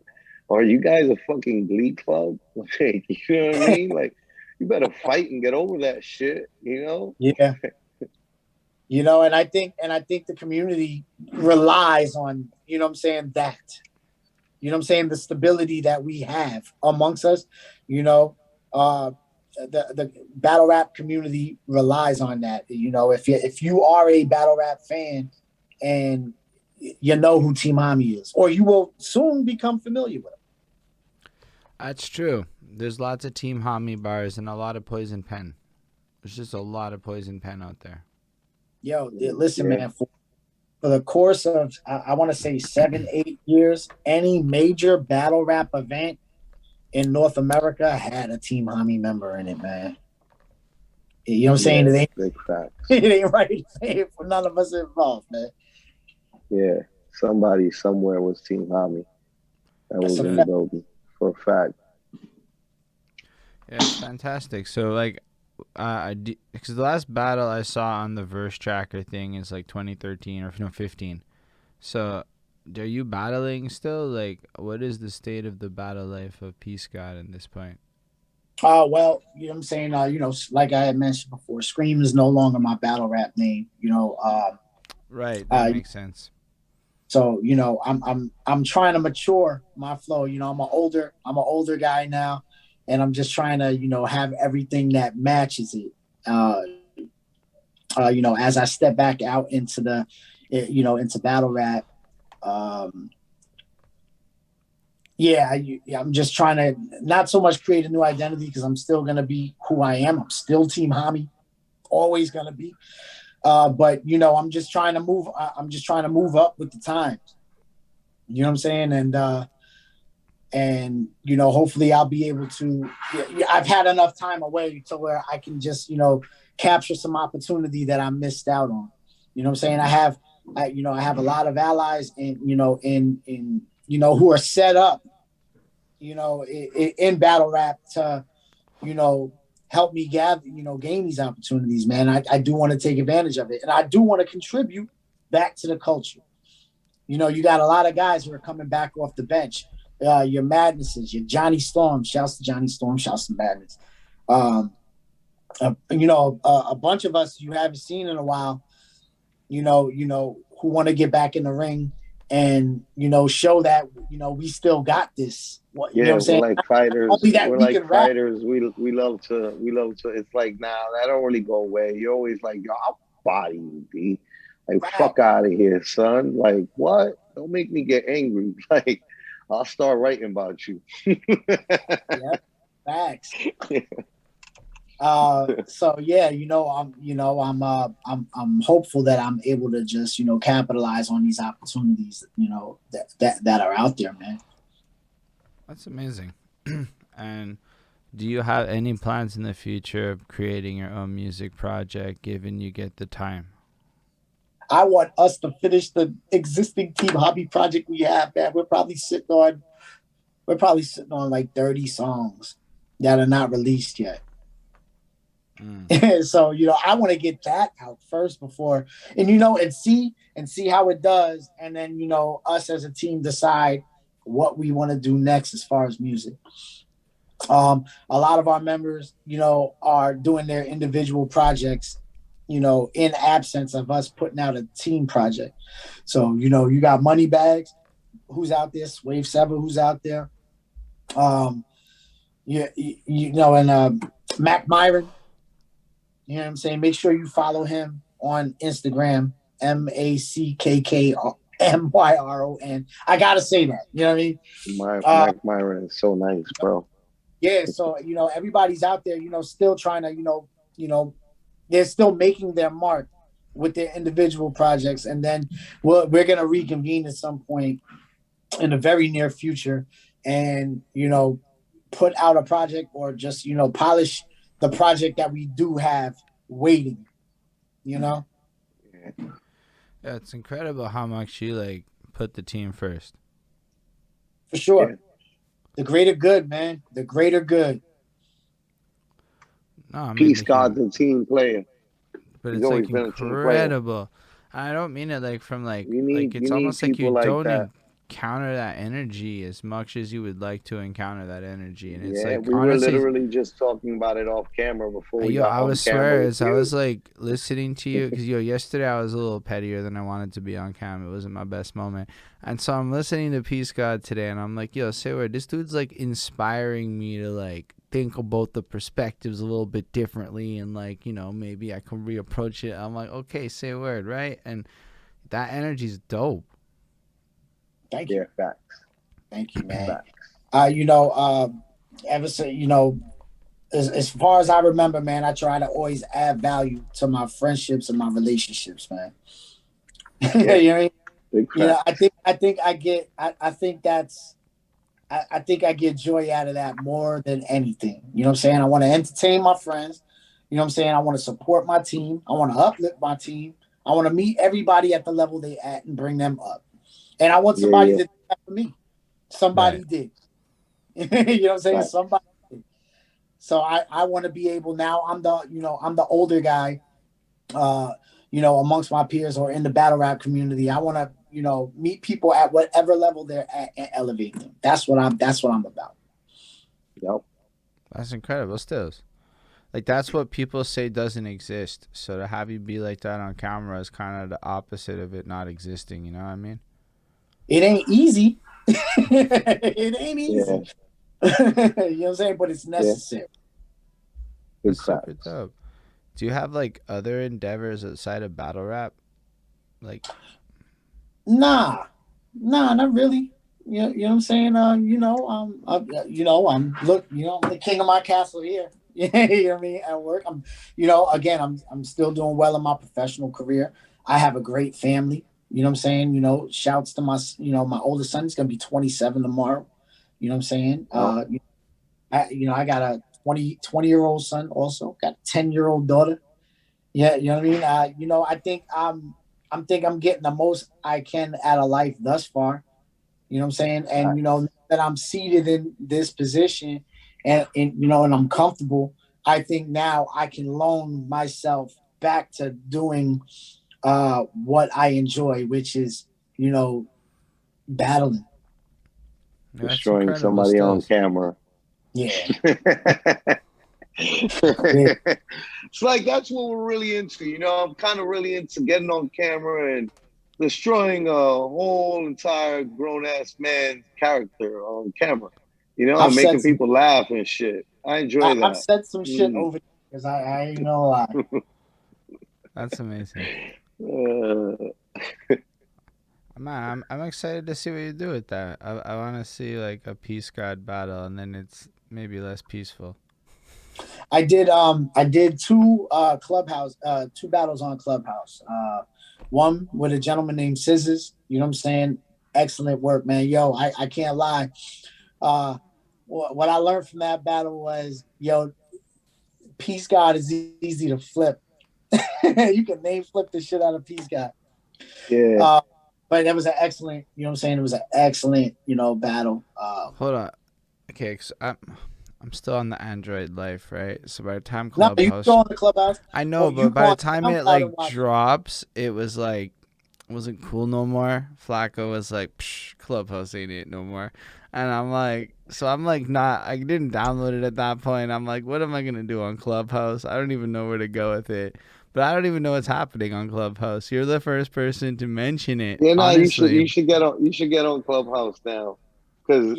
Are you guys a fucking glee club? Like, you know what I mean? Like, you better fight and get over that shit, you know? Yeah. You know, and I think the community relies on, you know what I'm saying, that. You know what I'm saying? The stability that we have amongst us, you know, the battle rap community relies on that. You know, if you are a battle rap fan and you know who Team Homi is, or you will soon become familiar with him. That's true. There's lots of Team Homi bars and a lot of Poison Pen. There's just a lot of Poison Pen out there. Yo, listen, man, for the course of, I want to say 7-8 years, any major battle rap event in North America had a Team Homi member in it, man. You know what I'm saying? It ain't right to say it for none of us involved, man. Yeah, somebody somewhere was Team Homi. That was in the building, for a fact. Yeah, it's fantastic. So, like, because the last battle I saw on the Verse Tracker thing is like 2013 or 15. So, are you battling still? Like, what is the state of the battle life of Peace God at this point? Well, you know what I'm saying? You know, like I had mentioned before, Screem is no longer my battle rap name. You know, right, that makes sense. So, you know, I'm trying to mature my flow. You know, I'm an older guy now, and I'm just trying to, you know, have everything that matches it. You know, as I step back out into into battle rap. I'm just trying to not so much create a new identity because I'm still going to be who I am. I'm still Team Homi, always going to be. But you know, I'm just trying to move. I'm just trying to move up with the times. You know what I'm saying? And you know, hopefully I'll be able to. I've had enough time away to where I can just, you know, capture some opportunity that I missed out on. You know what I'm saying? I have a lot of allies in, you know, in you know, who are set up, you know, in battle rap to, you know, help me gather, you know, gain these opportunities, man. I do want to take advantage of it, and I do want to contribute back to the culture. You know, you got a lot of guys who are coming back off the bench. Your Madnesses, your Johnny Storm. Shouts to Johnny Storm. Shouts to Madness. You know, a bunch of us you haven't seen in a while. You know, who want to get back in the ring and, you know, show that, you know, we still got this. Yeah, you know what I'm saying? We're like fighters. We're like fighters. We love to. It's like, nah, that don't really go away. You're always like, yo, I'll body you, B. Like, fuck out of here, son. Like, what? Don't make me get angry. Like, I'll start writing about you. Yeah, facts. So yeah, you know, I'm hopeful that I'm able to just, you know, capitalize on these opportunities, you know, that are out there, man. That's amazing. And do you have any plans in the future of creating your own music project, given you get the time? I want us to finish the existing Team Homi project we have, man. We're probably sitting on like 30 songs that are not released yet. So, you know, I want to get that out first before, and, you know, and see how it does. And then, you know, us as a team decide what we want to do next as far as music. A lot of our members, you know, are doing their individual projects, you know, in absence of us putting out a team project. So, you know, you got Moneybags, who's out there, Wave 7, who's out there. You know, and Mac Myron. You know what I'm saying? Make sure you follow him on Instagram, MackMyron. I gotta say that. You know what I mean? Mac Myron is so nice, bro. Yeah, so, you know, everybody's out there, you know, still trying to, you know, they're still making their mark with their individual projects, and then we're gonna reconvene at some point in the very near future, and, you know, put out a project, or just, you know, polish the project that we do have waiting, you know? Yeah, it's incredible how much you, like, put the team first. For sure. Yeah. The greater good, man. The greater good. No, I mean, Peace, God's a team player. But it's like incredible. I don't mean it like from like, it's almost like you don't encounter that energy as much as you would like to encounter that energy. And it's like, we honestly, were literally just talking about it off camera before we got on camera. I was like listening to you because yesterday I was a little pettier than I wanted to be on camera. It wasn't my best moment, and so I'm listening to Peace God today, and I'm like, yo, say word, this dude's like inspiring me to like think about the perspectives a little bit differently, and like, you know, maybe I can reapproach it. I'm like, okay, say a word, right? And that energy's dope. Thank you. Yeah, facts. Thank you, man. You know, ever since, you know, as far as I remember, man, I try to always add value to my friendships and my relationships, man. You know what I mean? You know, I think I get joy out of that more than anything. You know what I'm saying? I want to entertain my friends. You know what I'm saying? I want to support my team. I want to uplift my team. I want to meet everybody at the level they at and bring them up. And I want somebody to do that for me. Somebody did. You know what I'm saying? Right. Somebody did. So I want to be able, now I'm the older guy, you know, amongst my peers or in the battle rap community. I want to, you know, meet people at whatever level they're at and elevate them. That's what I'm about. Yep. That's incredible, Stills. Like, that's what people say doesn't exist. So to have you be like that on camera is kind of the opposite of it not existing. You know what I mean? It ain't easy. It ain't easy. Yeah. You know what I'm saying? But it's necessary. Yeah. It's super dope. Do you have like other endeavors outside of battle rap? Like, nah, not really. You know what I'm saying? I'm the king of my castle here. You know what I mean? At work, I'm still doing well in my professional career. I have a great family. You know what I'm saying? Shouts to my oldest son. He's gonna be 27 tomorrow. You know what I'm saying? Oh, I got a 20-year-old son also. Got a 10-year-old daughter. Yeah, you know what I mean? I think I'm getting the most I can out of life thus far. You know what I'm saying? And that I'm seated in this position and I'm comfortable, I think now I can loan myself back to doing what I enjoy, which is, battling. That's destroying incredible somebody on stuff. camera. Yeah. It's like that's what we're really into. I'm kind of really into getting on camera and destroying a whole entire grown ass man's character on camera. I've And said making some, people laugh and shit. I enjoy I've that. said some shit over because I ain't gonna lie. That's amazing. I'm excited to see what you do with that. I want to see like a peace god battle, and then it's maybe less peaceful. I did two two battles on Clubhouse. One with a gentleman named Scissors. You know what I'm saying? Excellent work, man. Yo, I can't lie. What I learned from that battle was, Peace God is easy to flip. You can name flip the shit out of Peace God. Yeah. But that was an excellent, you know what I'm saying? It was an excellent, battle. Hold on. Okay, cause I'm still on the Android life, right? So by the time Clubhouse, you go on the Clubhouse. I know, but by the time it like drops, it was like wasn't cool no more. Flacko was like, Clubhouse ain't it no more, and I'm like, I didn't download it at that point. I'm like, what am I gonna do on Clubhouse? I don't even know where to go with it. But I don't even know what's happening on Clubhouse. You're the first person to mention it. Yeah, no, honestly. you should get on Clubhouse now, because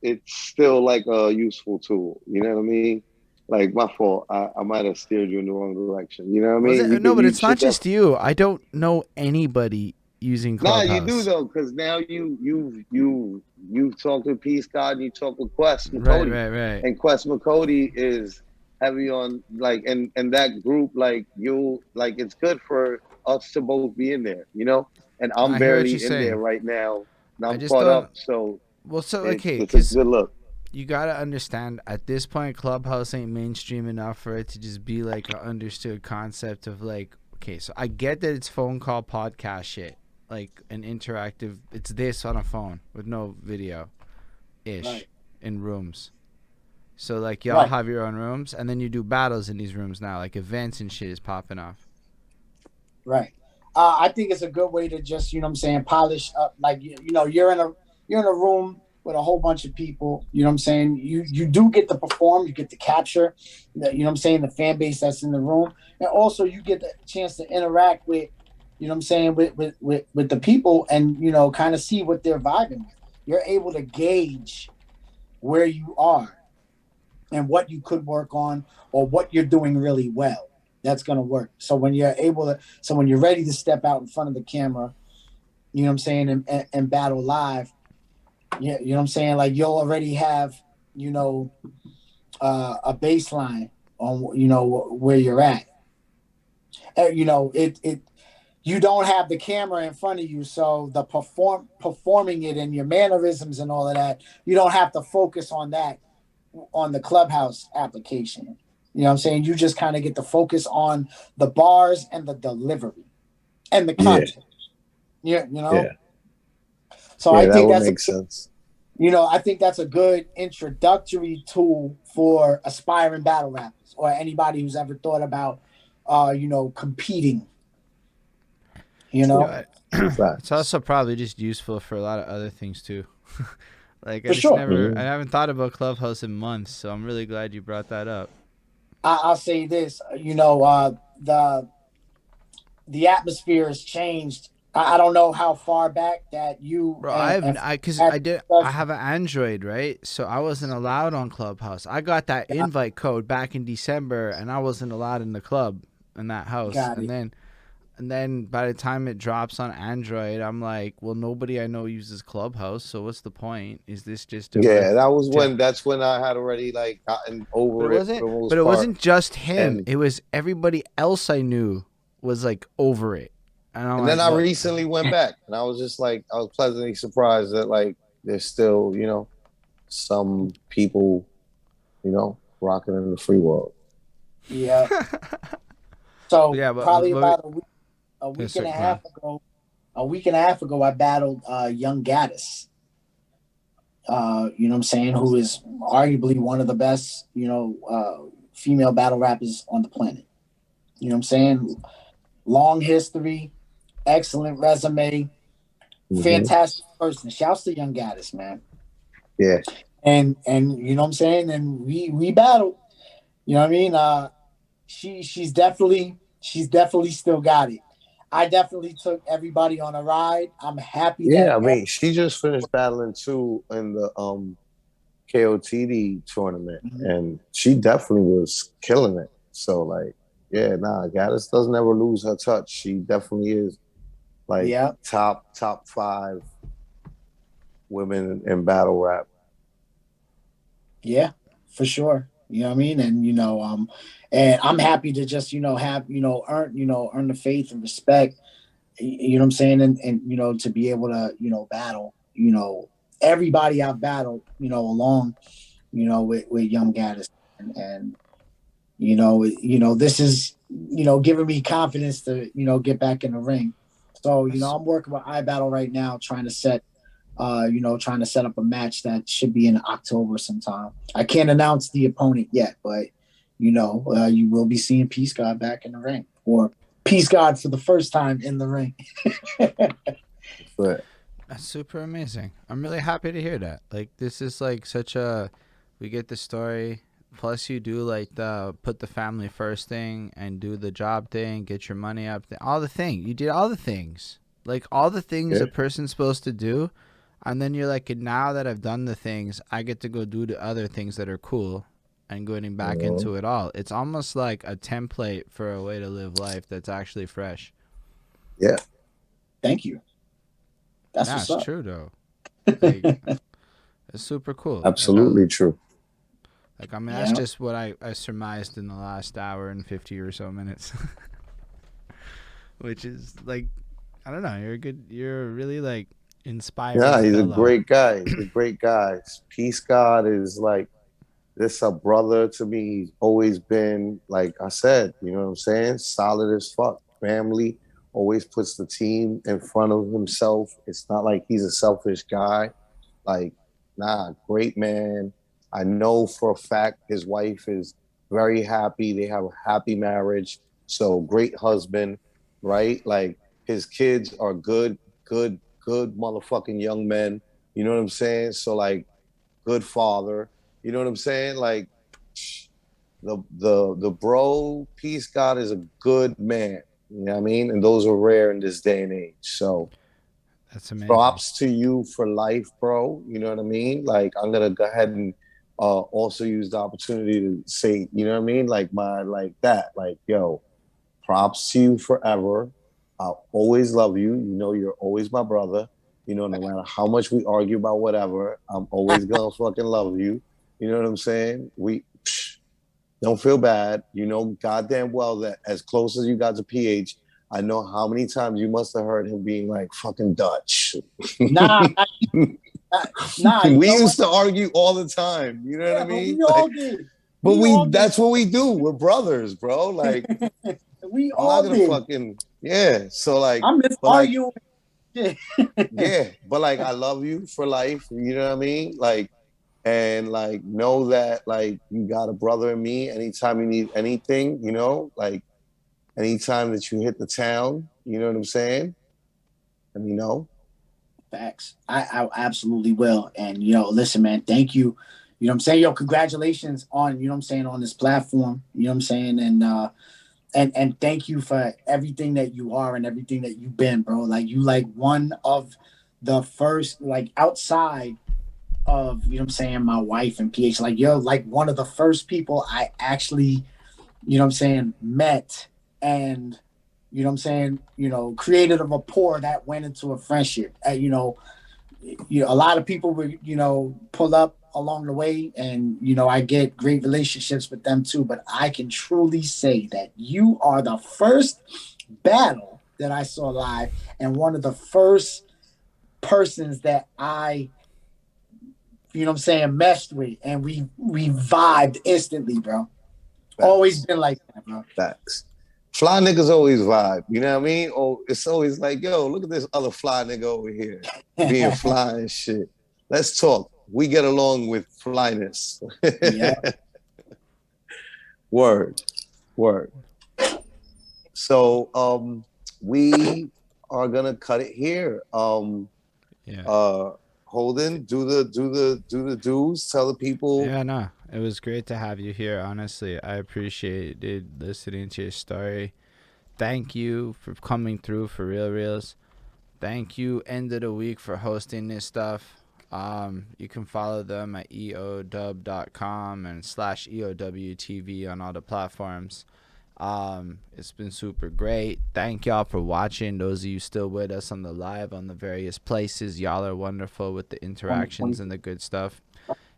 it's still like a useful tool. You know what I mean? Like, my fault. I might have steered you in the wrong direction. You know what I mean? No, but it's not just you. I don't know anybody using Clubhouse. Nah, you do though, because now you've talked with Peace God, and you talk with Quest McCody. Right. And Quest McCody is heavy on and that group, it's good for us to both be in there, And I'm barely in there right now. And I'm caught up, so okay, it's a good look. You gotta understand, at this point, Clubhouse ain't mainstream enough for it to just be like an understood concept of like, okay, so I get that it's phone call podcast shit, like an interactive, it's this on a phone with no video ish in rooms. So like y'all have your own rooms, and then you do battles in these rooms now, like events and shit is popping off. Right. I think it's a good way to just, polish up. Like, you're in a room with a whole bunch of people. You know what I'm saying? You do get to perform, you get to capture, the fan base that's in the room, and also you get the chance to interact with, with the people, and kind of see what they're vibing with. You're able to gauge where you are and what you could work on or what you're doing really well. That's going to work. So when you're ready to step out in front of the camera, you know what I'm saying, and battle live, yeah, you know what I'm saying? Like, you'll already have, a baseline on, where you're at. You don't have the camera in front of you, so the performing it and your mannerisms and all of that, you don't have to focus on that on the Clubhouse application. You know what I'm saying? You just kind of get to focus on the bars and the delivery and the content. Yeah. So I think that makes sense. I think that's a good introductory tool for aspiring battle rappers or anybody who's ever thought about, competing. It's also probably just useful for a lot of other things too. Like, I haven't thought about Clubhouse in months, so I'm really glad you brought that up. I'll say this, the atmosphere has changed. I don't know how far back that you. Bro, I have an Android, right? So I wasn't allowed on Clubhouse. I got that invite code back in December, and I wasn't allowed in the club in that house. And then And then by the time it drops on Android, I'm like, well, nobody I know uses Clubhouse, so what's the point? Is this just a that's when I had already like gotten over it for the most but it part. wasn't just him. It was everybody else I knew was like over it. And then I recently went back, and I was just like, I was pleasantly surprised that like there's still, you know, some people, you know, rocking in the free world. Yeah. So probably about a week and a half ago, I battled young Gaddis. You know what I'm saying? Who is arguably one of the best, you know, female battle rappers on the planet. You know what I'm saying? Long history, excellent resume, fantastic person. Shouts to young Gaddis, man. Yeah. And you know what I'm saying? And we battled. You know what I mean? She's definitely still got it. I definitely took everybody on a ride. I'm happy. Yeah, I mean, she just finished battling too in the KOTD tournament, and she definitely was killing it. So like, yeah, nah, Gaddis doesn't ever lose her touch. She definitely is like top 5 women in battle rap. Yeah, for sure. You know what I mean? And you know, and I'm happy to just, you know, have, earn the faith and respect, you know what I'm saying? And you know, to be able to, you know, battle, you know, everybody I've battled, you know, along, you know, with young Gaddis. And you know, this is, you know, giving me confidence to, you know, get back in the ring. So, you know, I'm working with iBattle right now, trying to set up a match that should be in October sometime. I can't announce the opponent yet, but you know, you will be seeing Peace God back in the ring, or Peace God for the first time in the ring. But that's super amazing. I'm really happy to hear that. Like, this is like we get the story. Plus, you do like the put the family first thing and do the job thing, get your money up, all the thing. You did all the things, like all the things a person's supposed to do. And then you're like, now that I've done the things, I get to go do the other things that are cool and going back into it all. It's almost like a template for a way to live life that's actually fresh. Yeah. Thank you. That's what's up. True, though. Like, it's super cool. Absolutely true. Like, I mean, that's just what I surmised in the last hour and 50 or so minutes. Which is, like, I don't know. You're really, like, inspiring. Yeah, he's a great guy. He's a great guy. Peace God is like this a brother to me. He's always been, like I said, you know what I'm saying? Solid as fuck. Family, always puts the team in front of himself. It's not like he's a selfish guy. Like, nah, great man. I know for a fact his wife is very happy. They have a happy marriage. So great husband, right? Like, his kids are good motherfucking young men. You know what I'm saying? So like, good father. You know what I'm saying? Like, the bro Peace God is a good man. You know what I mean? And those are rare in this day and age. So that's amazing. Props to you for life, bro. You know what I mean? Like, I'm gonna go ahead and also use the opportunity to say, you know what I mean? Like like, yo, props to you forever. I'll always love you. You know, you're always my brother. You know, no matter how much we argue about whatever, I'm always gonna fucking love you. You know what I'm saying? Don't feel bad. You know goddamn well that as close as you got to PH, I know how many times you must have heard him being like, fucking Dutch. Nah. We used to argue all the time. You know what I mean? We all did. But that's what we do. We're brothers, bro. Like, we all did. Fucking, so like, I'm just arguing. Yeah, but like, I love you for life. You know what I mean? Like, and like, know that like you got a brother in me. Anytime you need anything, you know, like anytime that you hit the town, you know what I'm saying? Let me know. Facts. I absolutely will. And you know, listen, man, thank you. You know what I'm saying? Yo, congratulations on, you know what I'm saying, on this platform. You know what I'm saying? And thank you for everything that you are and everything that you've been, bro. Like, you like one of the first, like, outside of, you know what I'm saying, my wife and PH, like, you're like one of the first people I actually, you know what I'm saying, met and, you know what I'm saying, you know, created a rapport that went into a friendship. You know, a lot of people would, you know, pull up along the way, and you know, I get great relationships with them too. But I can truly say that you are the first battle that I saw live, and one of the first persons that I, you know what I'm saying, meshed with, and we vibed instantly, bro. Facts. Always been like that, bro. Facts. Fly niggas always vibe, you know what I mean? Or it's always like, yo, look at this other fly nigga over here being fly and shit. Let's talk. We get along with flyness. Yeah. Word. So we are gonna cut it here. Holden, do the dues, tell the people. Yeah, no, it was great to have you here. Honestly, I appreciated listening to your story. Thank you for coming through for Real Reels. Thank you, End of the Week, for hosting this stuff. You can follow them at eodub.com and /EOWTV on all the platforms. It's been super great. Thank y'all for watching. Those of you still with us on the live on the various places, y'all are wonderful with the interactions and the good stuff.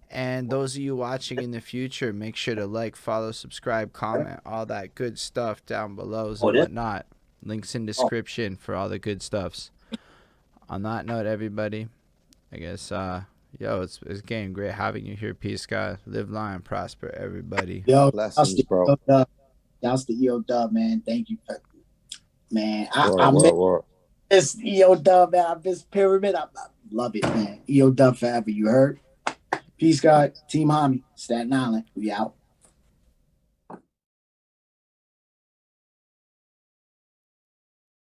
And those of you watching in the future, make sure to like, follow, subscribe, comment, all that good stuff down below and whatnot. Links in description for all the good stuffs. On that note, everybody, I guess it's getting great having you here. Peace, God. Live long and prosper, everybody. Yo, blessings, bro. That's the EO Dub, man. Thank you, man. I miss EO Dub, man. I miss Pyramid. I love it, man. EO Dub forever. You heard? Peace, God. Team Homi, Staten Island. We out.